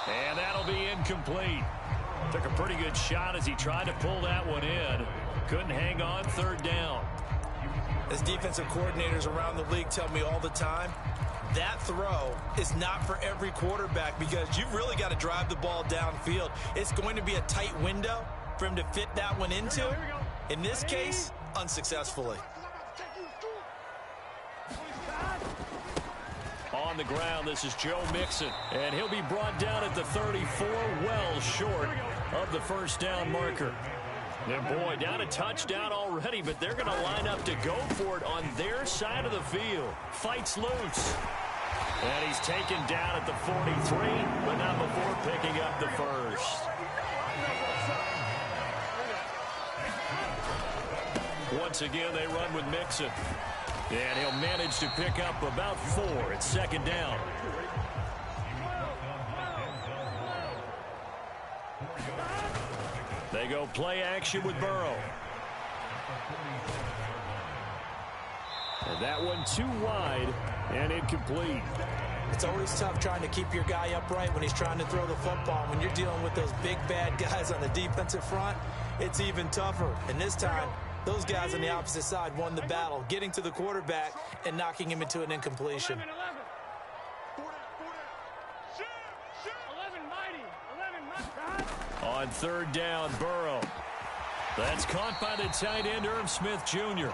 [SPEAKER 6] And that'll be incomplete. Took a pretty good shot as he tried to pull that one in. Couldn't hang on, 3rd down.
[SPEAKER 5] As defensive coordinators around the league tell me all the time, that throw is not for every quarterback because you've really got to drive the ball downfield. It's going to be a tight window for him to fit that one into. In this case, unsuccessfully.
[SPEAKER 6] On the ground, this is Joe Mixon, and he'll be brought down at the 34, well short of the 1st down marker. And boy, down a touchdown already, but they're going to line up to go for it on their side of the field. Fights loose. And he's taken down at the 43, but not before picking up the 1st. Once again, they run with Mixon. And he'll manage to pick up about 4 at 2nd down. They go play action with Burrow. And that one too wide and incomplete.
[SPEAKER 5] It's always tough trying to keep your guy upright when he's trying to throw the football. When you're dealing with those big, bad guys on the defensive front, it's even tougher. And this time, those guys on the opposite side won the battle, getting to the quarterback and knocking him into an incompletion.
[SPEAKER 7] 11.
[SPEAKER 3] On third down, Burrow. That's caught by the tight end, Irv Smith Jr.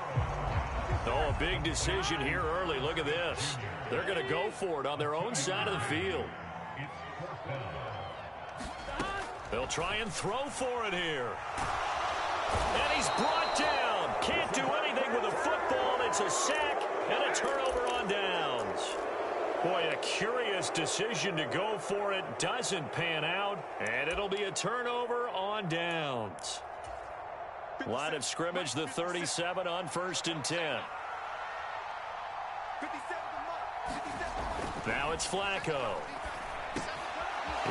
[SPEAKER 3] Oh, a big decision here early. Look at this. They're going to go for it on their own side of the field. They'll try and throw for it here. And he's brought down. Can't do anything with a football. It's a sack and a turnover on downs. Boy, a curious decision to go for it. Doesn't pan out. And it'll be a turnover on downs. Line of scrimmage, the 37 on 1st and 10. Now it's Flacco.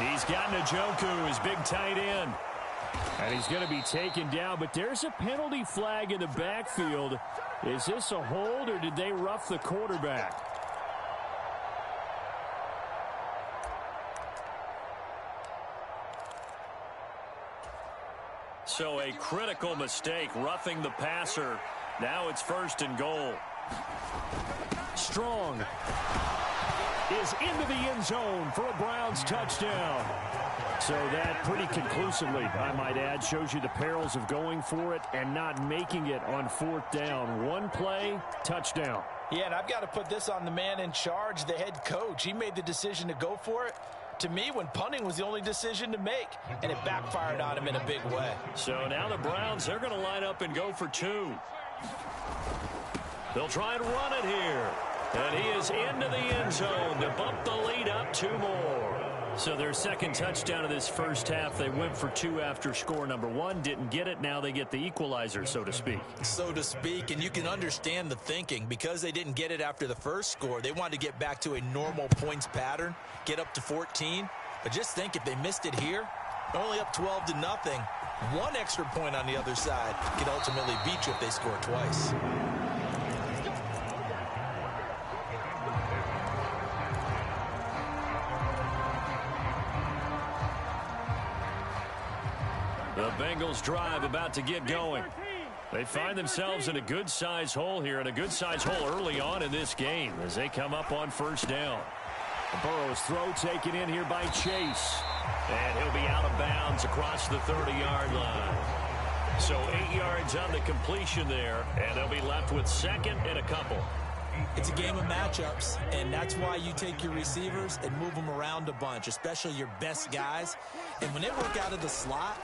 [SPEAKER 3] He's got Njoku, his big tight end. And he's going to be taken down, but there's a penalty flag in the backfield. Is this a hold, or did they rough the quarterback? So a critical mistake, roughing the passer. Now it's 1st and goal. Strong is into the end zone for a Browns touchdown. So that pretty conclusively, I might add, shows you the perils of going for it and not making it on 4th down. One play, touchdown.
[SPEAKER 4] Yeah, and I've got to put this on the man in charge, the head coach. He made the decision to go for it. To me, when punting was the only decision to make, and it backfired on him in a big way.
[SPEAKER 3] So now the Browns, they're going to line up and go for 2. They'll try and run it here. And he is into the end zone to bump the lead up 2 more. So their second touchdown of this first half, they went for 2 after score number 1. Didn't get it. Now they get the equalizer, so to speak.
[SPEAKER 5] So to speak, and you can understand the thinking. Because they didn't get it after the first score, they wanted to get back to a normal points pattern, get up to 14. But just think, if they missed it here, only up 12-0, 1 extra point on the other side could ultimately beat you if they score twice.
[SPEAKER 3] The Bengals drive about to get going. They find themselves in a good-sized hole here, and a good-sized hole early on in this game as they come up on 1st down. Burrow's throw taken in here by Chase. And he'll be out of bounds across the 30-yard line. So 8 yards on the completion there, and they'll be left with 2nd and a couple.
[SPEAKER 5] It's a game of matchups, and that's why you take your receivers and move them around a bunch, especially your best guys. And when they work out of the slot,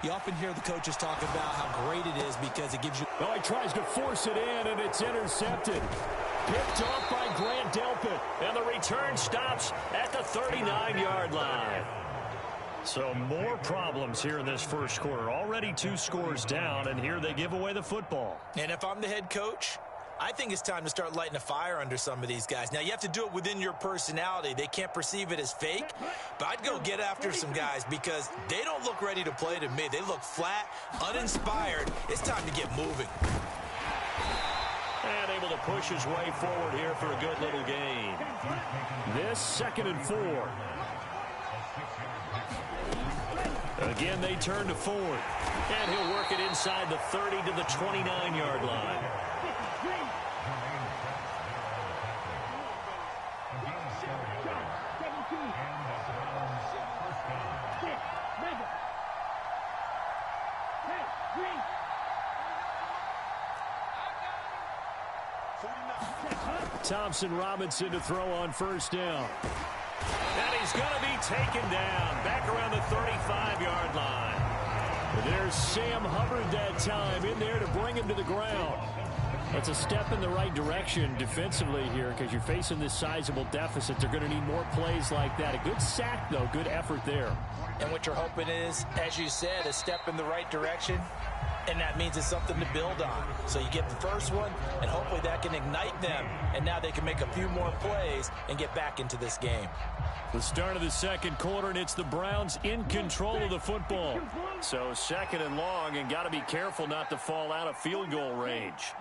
[SPEAKER 5] you often hear the coaches talk about how great it is because it gives you...
[SPEAKER 6] Oh, he tries to force it in, and it's intercepted. Picked off by Grant Delpit.
[SPEAKER 3] And the return stops at the 39-yard line. So more problems here in this first quarter. Already 2 scores down, and here they give away the football.
[SPEAKER 5] And if I'm the head coach, I think it's time to start lighting a fire under some of these guys. Now, you have to do it within your personality. They can't perceive it as fake, but I'd go get after some guys because they don't look ready to play to me. They look flat, uninspired. It's time to get moving.
[SPEAKER 3] And able to push his way forward here for a good little gain.
[SPEAKER 6] This 2nd and 4.
[SPEAKER 3] Again, they turn to Ford. And he'll work it inside the 30 to the 29-yard line.
[SPEAKER 6] Thompson Robinson to throw on 1st down.
[SPEAKER 3] And he's going to be taken down back around the 35-yard line.
[SPEAKER 6] There's Sam Hubbard that time in there to bring him to the ground. That's a step in the right direction defensively here because you're facing this sizable deficit. They're going to need more plays like that. A good sack, though. Good effort there.
[SPEAKER 4] And what you're hoping is, as you said, a step in the right direction. And that means it's something to build on. So you get the first one, and hopefully that can ignite them. And now they can make a few more plays and get back into this game.
[SPEAKER 6] The start of the second quarter, and it's the Browns in control of the football.
[SPEAKER 3] So 2nd and long, and got to be careful not to fall out of field goal range.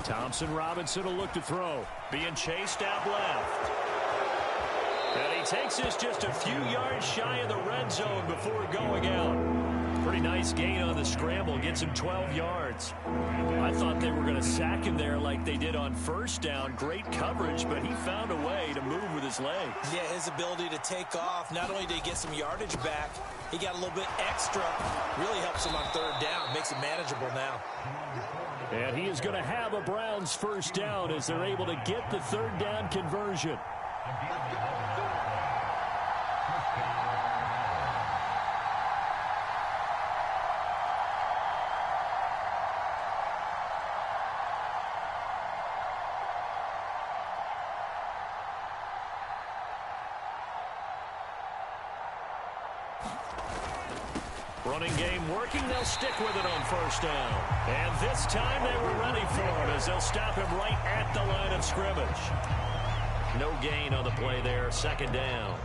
[SPEAKER 6] Thompson Robinson will look to throw.
[SPEAKER 3] Being chased out left. And he takes us just a few yards shy of the red zone before going out. Pretty nice gain on the scramble. Gets him 12 yards. I thought they were going to sack him there like they did on first down. Great coverage, but he found a way to move with his legs.
[SPEAKER 5] Yeah, his ability to take off. Not only did he get some yardage back, he got a little bit extra. Really helps him on third down. Makes it manageable now.
[SPEAKER 6] And he is going to have a Browns first down as they're able to get the third down conversion.
[SPEAKER 3] Running game working. They'll stick with it on first down. And this time they were ready for him as they'll stop him right at the line of scrimmage. No gain on the play there. Second down.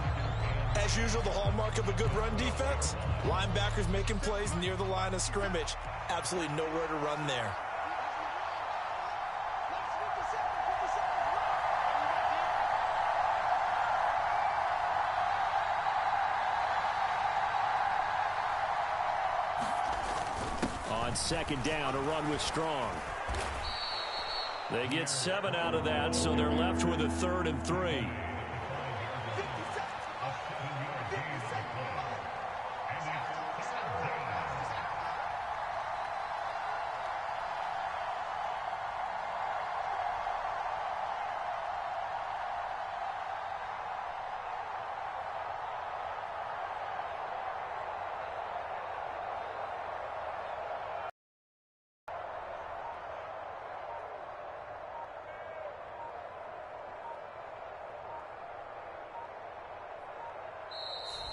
[SPEAKER 5] As usual, the hallmark of a good run defense, linebackers making plays near the line of scrimmage. Absolutely nowhere to run there.
[SPEAKER 6] On second down, a run with Strong.
[SPEAKER 3] They get 7 out of that, so they're left with a 3rd and 3.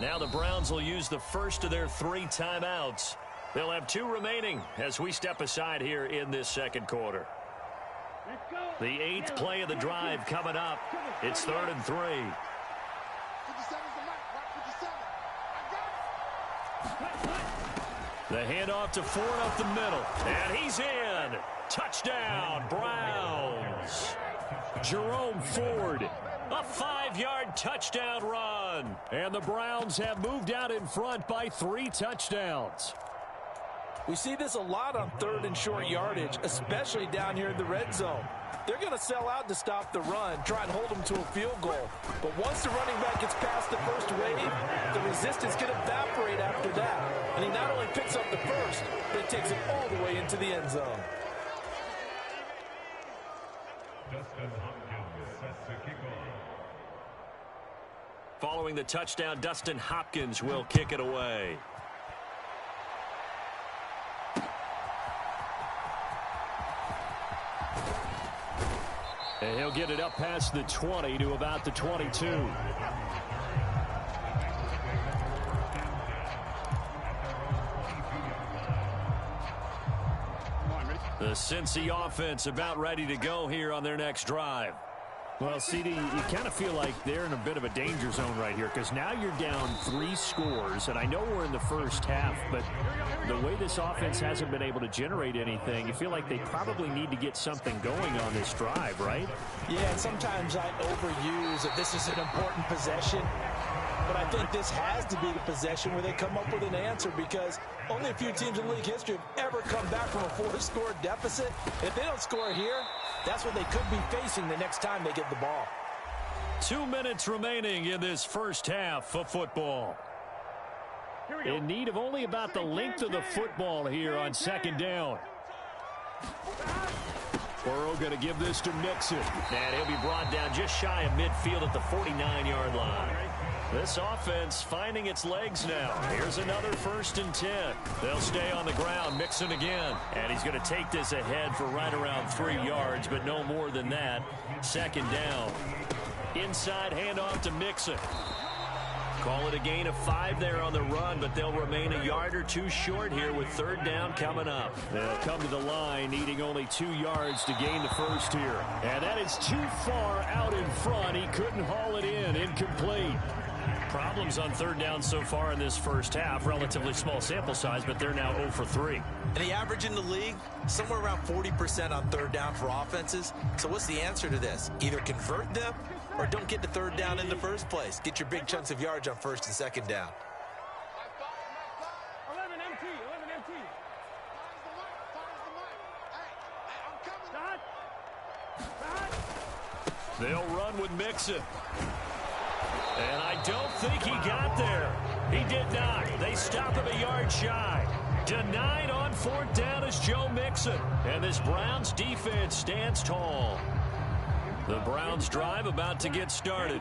[SPEAKER 3] Now the Browns will use the first of their 3 timeouts. They'll have 2 remaining as we step aside here in this second quarter. The 8th play of the drive coming up. It's 3rd and 3. The handoff to Ford up the middle. And he's in. Touchdown, Browns. Jerome Ford. A 5-yard touchdown run. And the Browns have moved out in front by 3 touchdowns.
[SPEAKER 5] We see this a lot on 3rd and short yardage, especially down here in the red zone. They're going to sell out to stop the run, try and hold them to a field goal. But once the running back gets past the first wave, the resistance can evaporate after that. And he not only picks up the first, but he takes it all the way into the end zone.
[SPEAKER 3] Following the touchdown, Dustin Hopkins will kick it away.
[SPEAKER 6] And he'll get it up past the 20 to about the 22. The Cincy offense about ready to go here on their next drive. Well, CD, you kind of feel like they're in a bit of a danger zone right here because now you're down 3 scores, and I know we're in the first half, but the way this offense hasn't been able to generate anything, you feel like they probably need to get something going on this drive, right?
[SPEAKER 5] Yeah, and sometimes I overuse that this is an important possession, but I think this has to be the possession where they come up with an answer because only a few teams in league history have ever come back from a 4-score deficit. If they don't score here, that's what they could be facing the next time they get the ball.
[SPEAKER 3] 2 minutes remaining in this first half of football.
[SPEAKER 6] In need of only about the length of the football here on second down. Burrow going to give this to Mixon.
[SPEAKER 3] And he'll be brought down just shy of midfield at the 49-yard line. This offense finding its legs now. Here's another 1st and 10. They'll stay on the ground. Mixon again. And he's going to take this ahead for right around 3 yards, but no more than that. Second down. Inside handoff to Mixon. Call it a gain of 5 there on the run, but they'll remain a yard or 2 short here with 3rd down coming up.
[SPEAKER 6] They'll come to the line needing only 2 yards to gain the first here. And that is too far out in front. He couldn't haul it in. Incomplete.
[SPEAKER 3] Problems on 3rd down so far in this first half. Relatively small sample size, but they're now 0 for 3.
[SPEAKER 5] And the average in the league, somewhere around 40% on 3rd down for offenses. So what's the answer to this? Either convert them or don't get the third down in the first place. Get your big chunks of yards on first and second down.
[SPEAKER 7] 11 MT.
[SPEAKER 3] They'll run with Mixon. And I don't think he got there. He did not. They stop him a yard shy. Denied on fourth down is Joe Mixon. And this Browns defense stands tall. The Browns drive about to get started.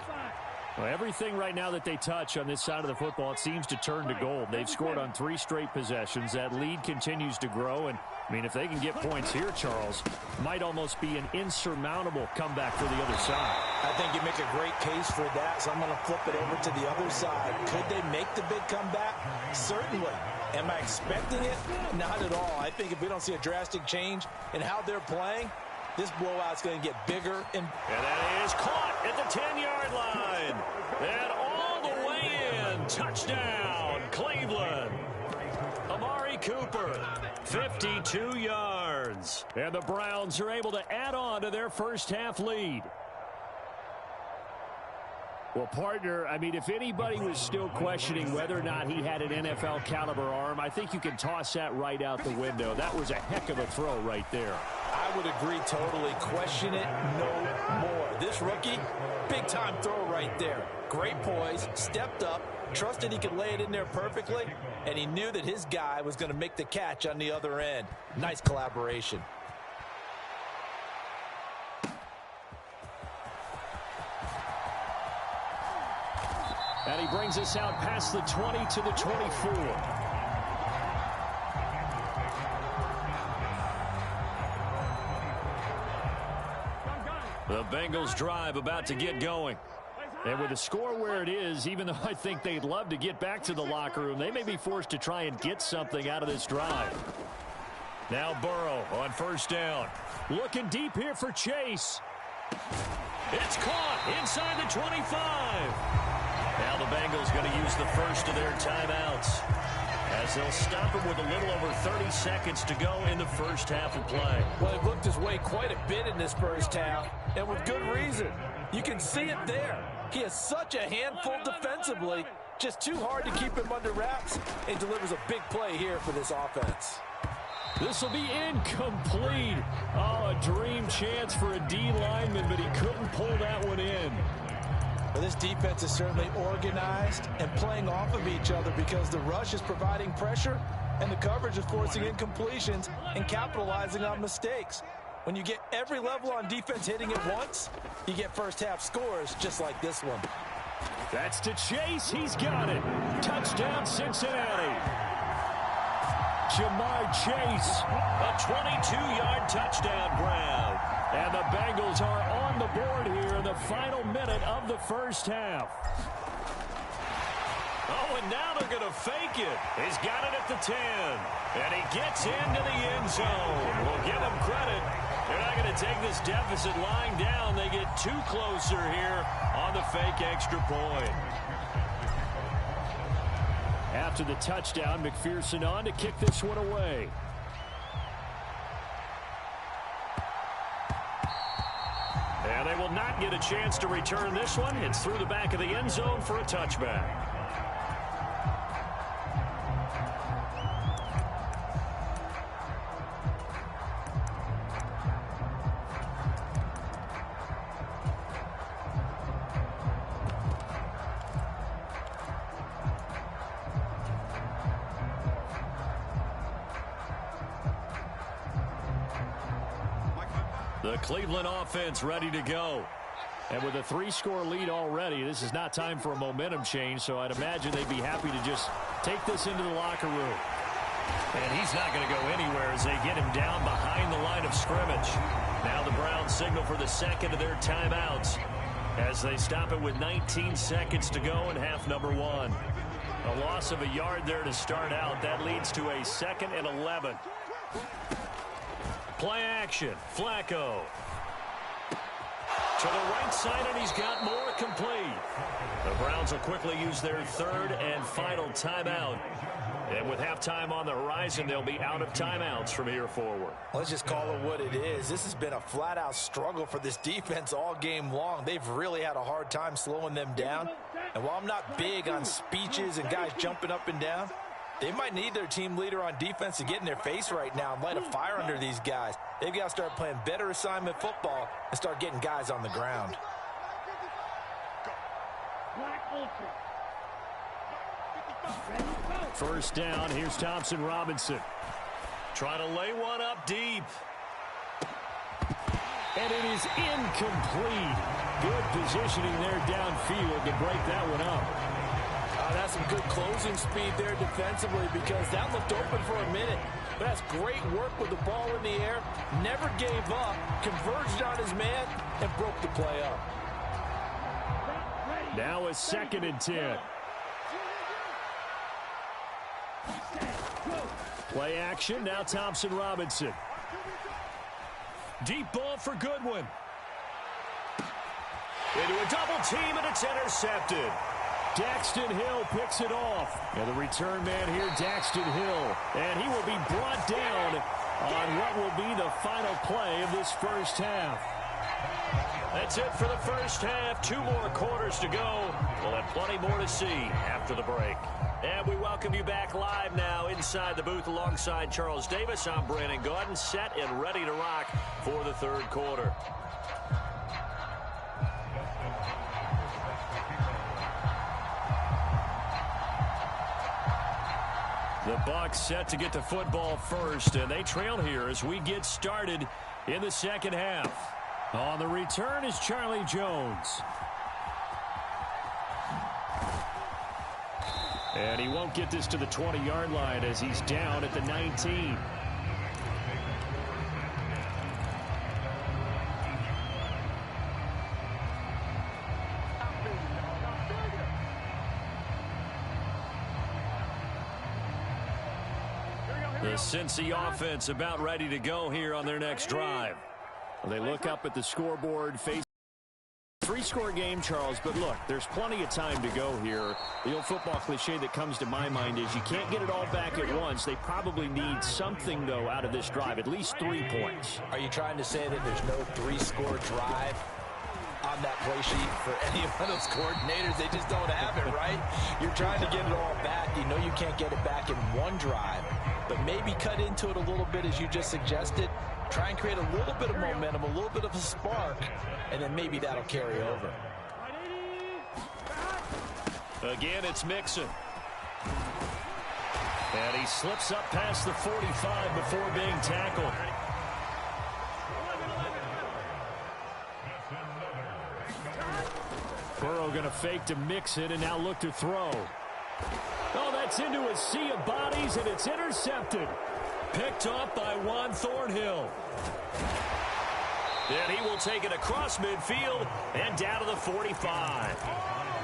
[SPEAKER 6] Well, everything right now that they touch on this side of the football, it seems to turn to gold. They've scored on 3 straight possessions. That lead continues to grow. And, I mean, if they can get points here, Charles, might almost be an insurmountable comeback for the other side.
[SPEAKER 5] I think you make a great case for that, so I'm going to flip it over to the other side. Could they make the big comeback? Certainly. Am I expecting it? Not at all. I think if we don't see a drastic change in how they're playing, this blowout's going to get bigger. And
[SPEAKER 3] that is caught at the 10-yard line. And all the way in. Touchdown, Cleveland. Amari Cooper, 52 yards. And the Browns are able to add on to their first half lead. Well, partner, I mean, if anybody was still questioning whether or not he had an NFL caliber arm, I think you can toss that right out the window. That was a heck of a throw right there.
[SPEAKER 5] I would agree totally. Question it no more. This rookie, big-time throw right there. Great poise, stepped up, trusted he could lay it in there perfectly, and he knew that his guy was going to make the catch on the other end. Nice collaboration.
[SPEAKER 6] And he brings us out past the 20 to the 24. The Bengals drive about to get going. And with the score where it is, even though I think they'd love to get back to the locker room, they may be forced to try and get something out of this drive. Now Burrow on first down. Looking deep here for Chase. It's caught inside the 25. Now the Bengals going to use the first of their timeouts as they'll stop him with a little over 30 seconds to go in the first half of play.
[SPEAKER 5] Well, he looked his way quite a bit in this first half, and with good reason. You can see it there. He is such a handful defensively, just too hard to keep him under wraps, and delivers a big play here for this offense.
[SPEAKER 6] This will be incomplete. Oh, a dream chance for a D lineman, but he couldn't pull that one in.
[SPEAKER 5] Well, this defense is certainly organized and playing off of each other because the rush is providing pressure and the coverage is forcing incompletions and capitalizing on mistakes. When you get every level on defense hitting at once, you get first half scores just like this one.
[SPEAKER 6] That's to Chase. He's got it. Touchdown, Cincinnati. Jamar Chase.
[SPEAKER 3] A 22-yard touchdown grab.
[SPEAKER 6] And the Bengals are on the board here in the final minute of the first half.
[SPEAKER 3] Oh, and now they're going to fake it. He's got it at the 10. And he gets into the end zone. We'll give him credit. They're not going to take this deficit lying down. They get too closer here on the fake extra point.
[SPEAKER 6] After the touchdown, McPherson on to kick this one away. And they will not get a chance to return this one. It's through the back of the end zone for a touchback. The Cleveland offense ready to go. And with a 3-score lead already, this is not time for a momentum change, so I'd imagine they'd be happy to just take this into the locker room. And he's not going to go anywhere as they get him down behind the line of scrimmage. Now the Browns signal for the second of their timeouts as they stop it with 19 seconds to go in half number 1. A loss of a yard there to start out. That leads to a 2nd and 11. Play action. Flacco. To the right side, and he's got more complete. The Browns will quickly use their 3rd and final timeout. And
[SPEAKER 3] And with halftime on the horizon, they'll be out of timeouts from here forward.
[SPEAKER 4] Let's just call it what it is. This has been a flat-out struggle for this defense all game long. They've really had a hard time slowing them down. And while I'm not big on speeches and guys jumping up and down, they might need their team leader on defense to get in their face right now and light a fire under these guys. They've got to start playing better assignment football and start getting guys on the ground.
[SPEAKER 6] First down, here's Thompson Robinson.
[SPEAKER 3] Trying to lay one up deep.
[SPEAKER 6] And it is incomplete. Good positioning there downfield to break that one up.
[SPEAKER 4] That's some good closing speed there defensively because that looked open for a minute. But that's great work with the ball in the air. Never gave up, converged on his man, and broke the play up.
[SPEAKER 6] Now a 2nd and 10. Play action, now Thompson Robinson.
[SPEAKER 3] Deep ball for Goodwin. Into a double team, and it's intercepted.
[SPEAKER 6] Daxton Hill picks it off. And the return man here, Daxton Hill. And he will be brought down on what will be the final play of this first half.
[SPEAKER 3] That's it for the first half. 2 more quarters to go. We'll have plenty more to see after the break. And we welcome you back live now inside the booth alongside Charles Davis. I'm Brandon Gaudin, set and ready to rock for the third quarter.
[SPEAKER 6] The Bucs set to get the football first, and they trail here as we get started in the second half. On the return is Charlie Jones. And he won't get this to the 20-yard line as he's down at the 19. The Cincy offense about ready to go here on their next drive. They look up at the scoreboard, face a 3-score game, Charles, but look, there's plenty of time to go here. The old football cliche that comes to my mind is you can't get it all back at once. They probably need something, though, out of this drive, at least 3 points.
[SPEAKER 4] Are you trying to say that there's no 3-score drive on that play sheet for any of those coordinators? They just don't have it, right? You're trying to get it all back. You know you can't get it back in one drive, but maybe cut into it a little bit as you just suggested. Try and create a little bit of momentum, a little bit of a spark, and then maybe that'll carry over.
[SPEAKER 6] Again, it's Mixon. And he slips up past the 45 before being tackled. Burrow going to fake to Mixon and now look to throw. Oh, that's into a sea of bodies, and it's intercepted. Picked off by Juan Thornhill. And he will take it across midfield and down to the 45.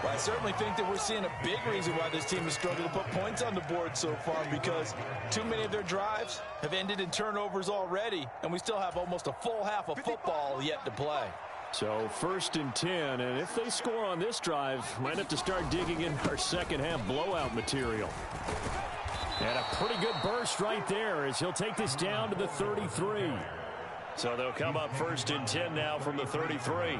[SPEAKER 4] Well, I certainly think that we're seeing a big reason why this team has struggled to put points on the board so far, because too many of their drives have ended in turnovers already, and we still have almost a full half of football yet to play.
[SPEAKER 6] So 1st and 10, and if they score on this drive, might have to start digging in our second half blowout material. And a pretty good burst right there as he'll take this down to the 33.
[SPEAKER 3] So they'll come up 1st and 10 now from the 33.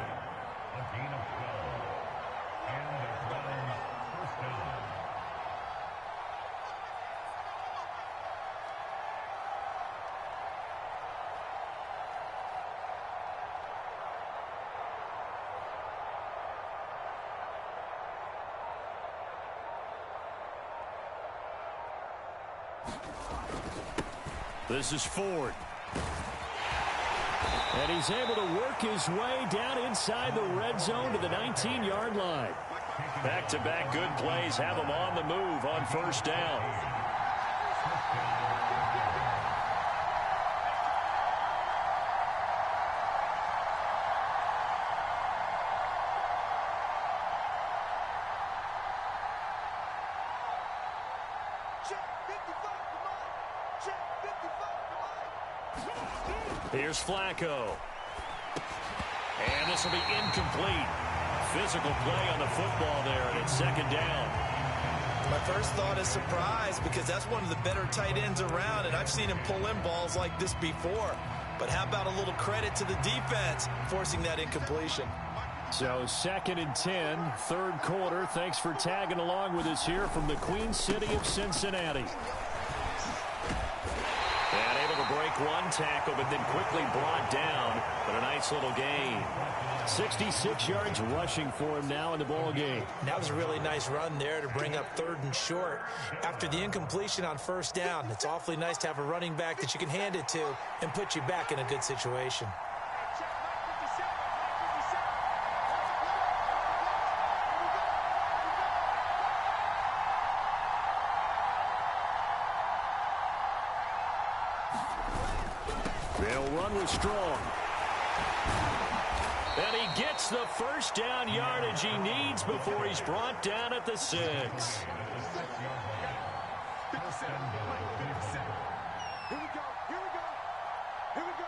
[SPEAKER 6] This is Ford. And he's able to work his way down inside the red zone to the 19-yard line.
[SPEAKER 3] Back-to-back good plays have him on the move on 1st down. Here's Flacco. And this will be incomplete. Physical play on the football there, and it's 2nd down.
[SPEAKER 4] My first thought is surprise because that's one of the better tight ends around, and I've seen him pull in balls like this before. But how about a little credit to the defense forcing that incompletion?
[SPEAKER 6] So 2nd and 10, third quarter. Thanks for tagging along with us here from the Queen City of Cincinnati.
[SPEAKER 3] And able to break one tackle, but then quickly brought down. But a nice little gain.
[SPEAKER 6] 66 yards rushing for him now in the ball game.
[SPEAKER 5] That was a really nice run there to bring up 3rd and short. After the incompletion on 1st down, it's awfully nice to have a running back that you can hand it to and put you back in a good situation.
[SPEAKER 6] They'll run with Strong.
[SPEAKER 3] And he gets the first down yardage he needs before he's brought down at the 6.
[SPEAKER 7] Here we go. Here we go. Here we go.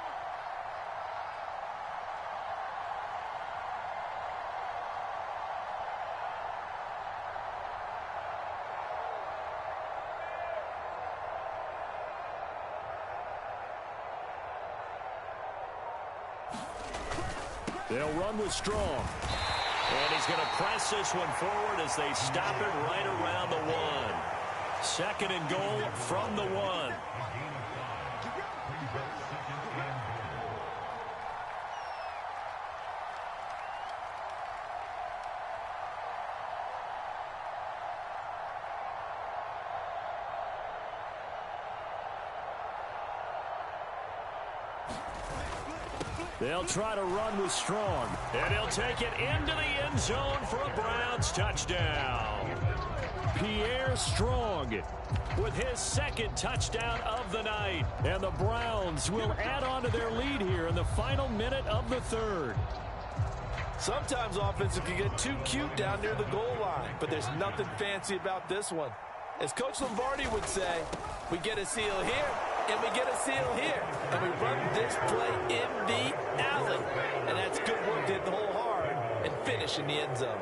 [SPEAKER 6] They'll run with Strong.
[SPEAKER 3] And he's going to press this one forward as they stop it right around the 1. 2nd and goal from the 1.
[SPEAKER 6] They'll try to run with Strong.
[SPEAKER 3] And he'll take it into the end zone for a Browns touchdown.
[SPEAKER 6] Pierre Strong with his 2nd touchdown of the night. And the Browns will add on to their lead here in the final minute of the 3rd.
[SPEAKER 4] Sometimes offenses can get too cute down near the goal line, but there's nothing fancy about this one. As Coach Lombardi would say, we get a seal here, and we get a seal here, and we run this play in the alley. And that's good work to hit the hole hard and finish in the end zone.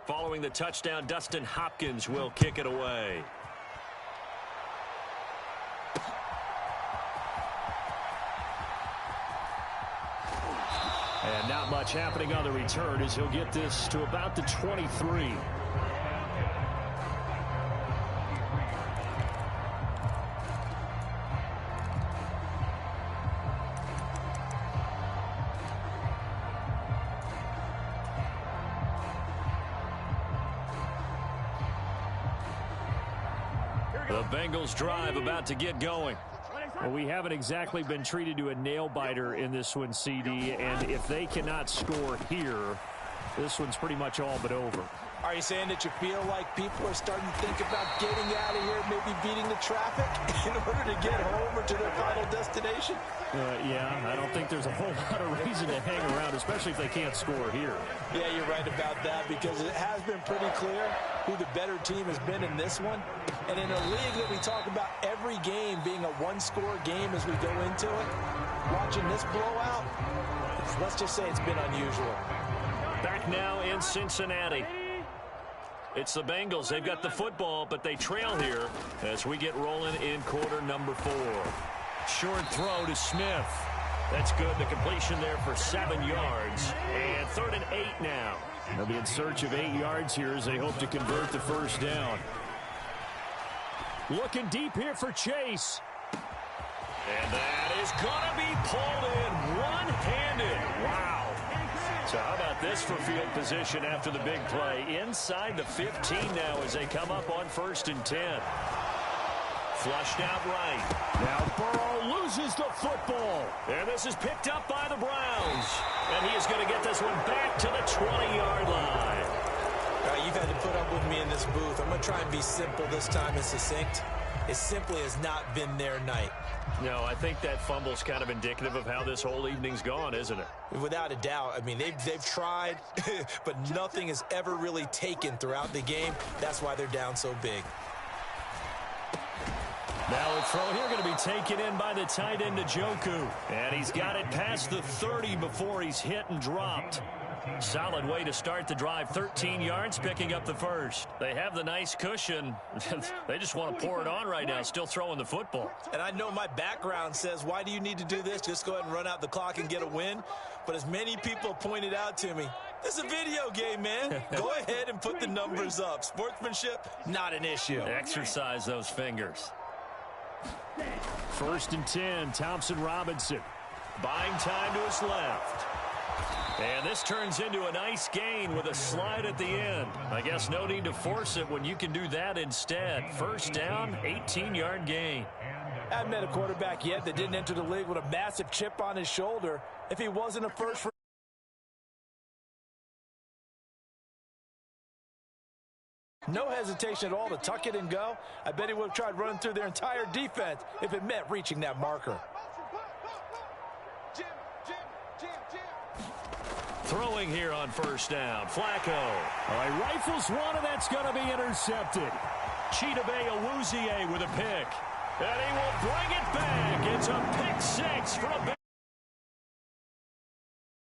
[SPEAKER 3] Following the touchdown, Dustin Hopkins will kick it away.
[SPEAKER 6] And not much happening on the return as he'll get this to about the 23. The Bengals drive about to get going. Well, we haven't exactly been treated to a nail-biter in this one, CD, and if they cannot score here, this one's pretty much all but over.
[SPEAKER 5] Are you saying that you feel like people are starting to think about getting out of here, maybe beating the traffic in order to get home or to their final destination?
[SPEAKER 6] Yeah, I don't think there's a whole lot of reason to hang around, especially if they can't score here.
[SPEAKER 5] Yeah, you're right about that because it has been pretty clear who the better team has been in this one. And in a league that we talk about every game being a one-score game as we go into it, watching this blowout, let's just say it's been unusual.
[SPEAKER 3] Back now in Cincinnati. It's the Bengals. They've got the football, but they trail here as we get rolling in quarter number 4. Short throw to Smith. That's good. The completion there for 7 yards. And 3rd and 8 now.
[SPEAKER 6] They'll be in search of 8 yards here as they hope to convert the first down. Looking deep here for Chase.
[SPEAKER 3] And that is going to be pulled in one-handed. Wow. So how about this for field position after the big play? Inside the 15 now as they come up on 1st and 10. Flushed out right.
[SPEAKER 6] Now Burrow loses the football.
[SPEAKER 3] And this is picked up by the Browns. And he is going to get this one back to the 20-yard line.
[SPEAKER 5] You've had to put up with me in this booth. I'm going to try and be simple this time and succinct. It simply has not been their night.
[SPEAKER 3] No, I think that fumble's kind of indicative of how this whole evening's gone, isn't it?
[SPEAKER 5] Without a doubt. I mean, they've tried, but nothing has ever really taken throughout the game. That's why they're down so big.
[SPEAKER 6] Now a throw here going to be taken in by the tight end Njoku. And he's got it past the 30 before he's hit and dropped. Solid way to start the drive. 13 yards, picking up the first. They have the nice cushion. They just want to pour it on right now, still throwing the football.
[SPEAKER 4] And I know my background says, why do you need to do this? Just go ahead and run out the clock and get a win. But as many people pointed out to me, this is a video game, man. Go ahead and put the numbers up. Sportsmanship, not an issue.
[SPEAKER 6] Exercise those fingers. 1st and 10, Thompson Robinson. Buying time to his left. And this turns into a nice gain with a slide at the end. I guess no need to force it when you can do that instead. 1st down, 18-yard gain.
[SPEAKER 4] I haven't met a quarterback yet that didn't enter the league with a massive chip on his shoulder if he wasn't a first. No hesitation at all to tuck it and go. I bet he would have tried running through their entire defense if it meant reaching that marker.
[SPEAKER 6] Throwing here on 1st down, Flacco. All right, rifles one, and that's going to be intercepted. Chidobe Awuzie with a pick. And he will bring it back. It's a pick 6 for a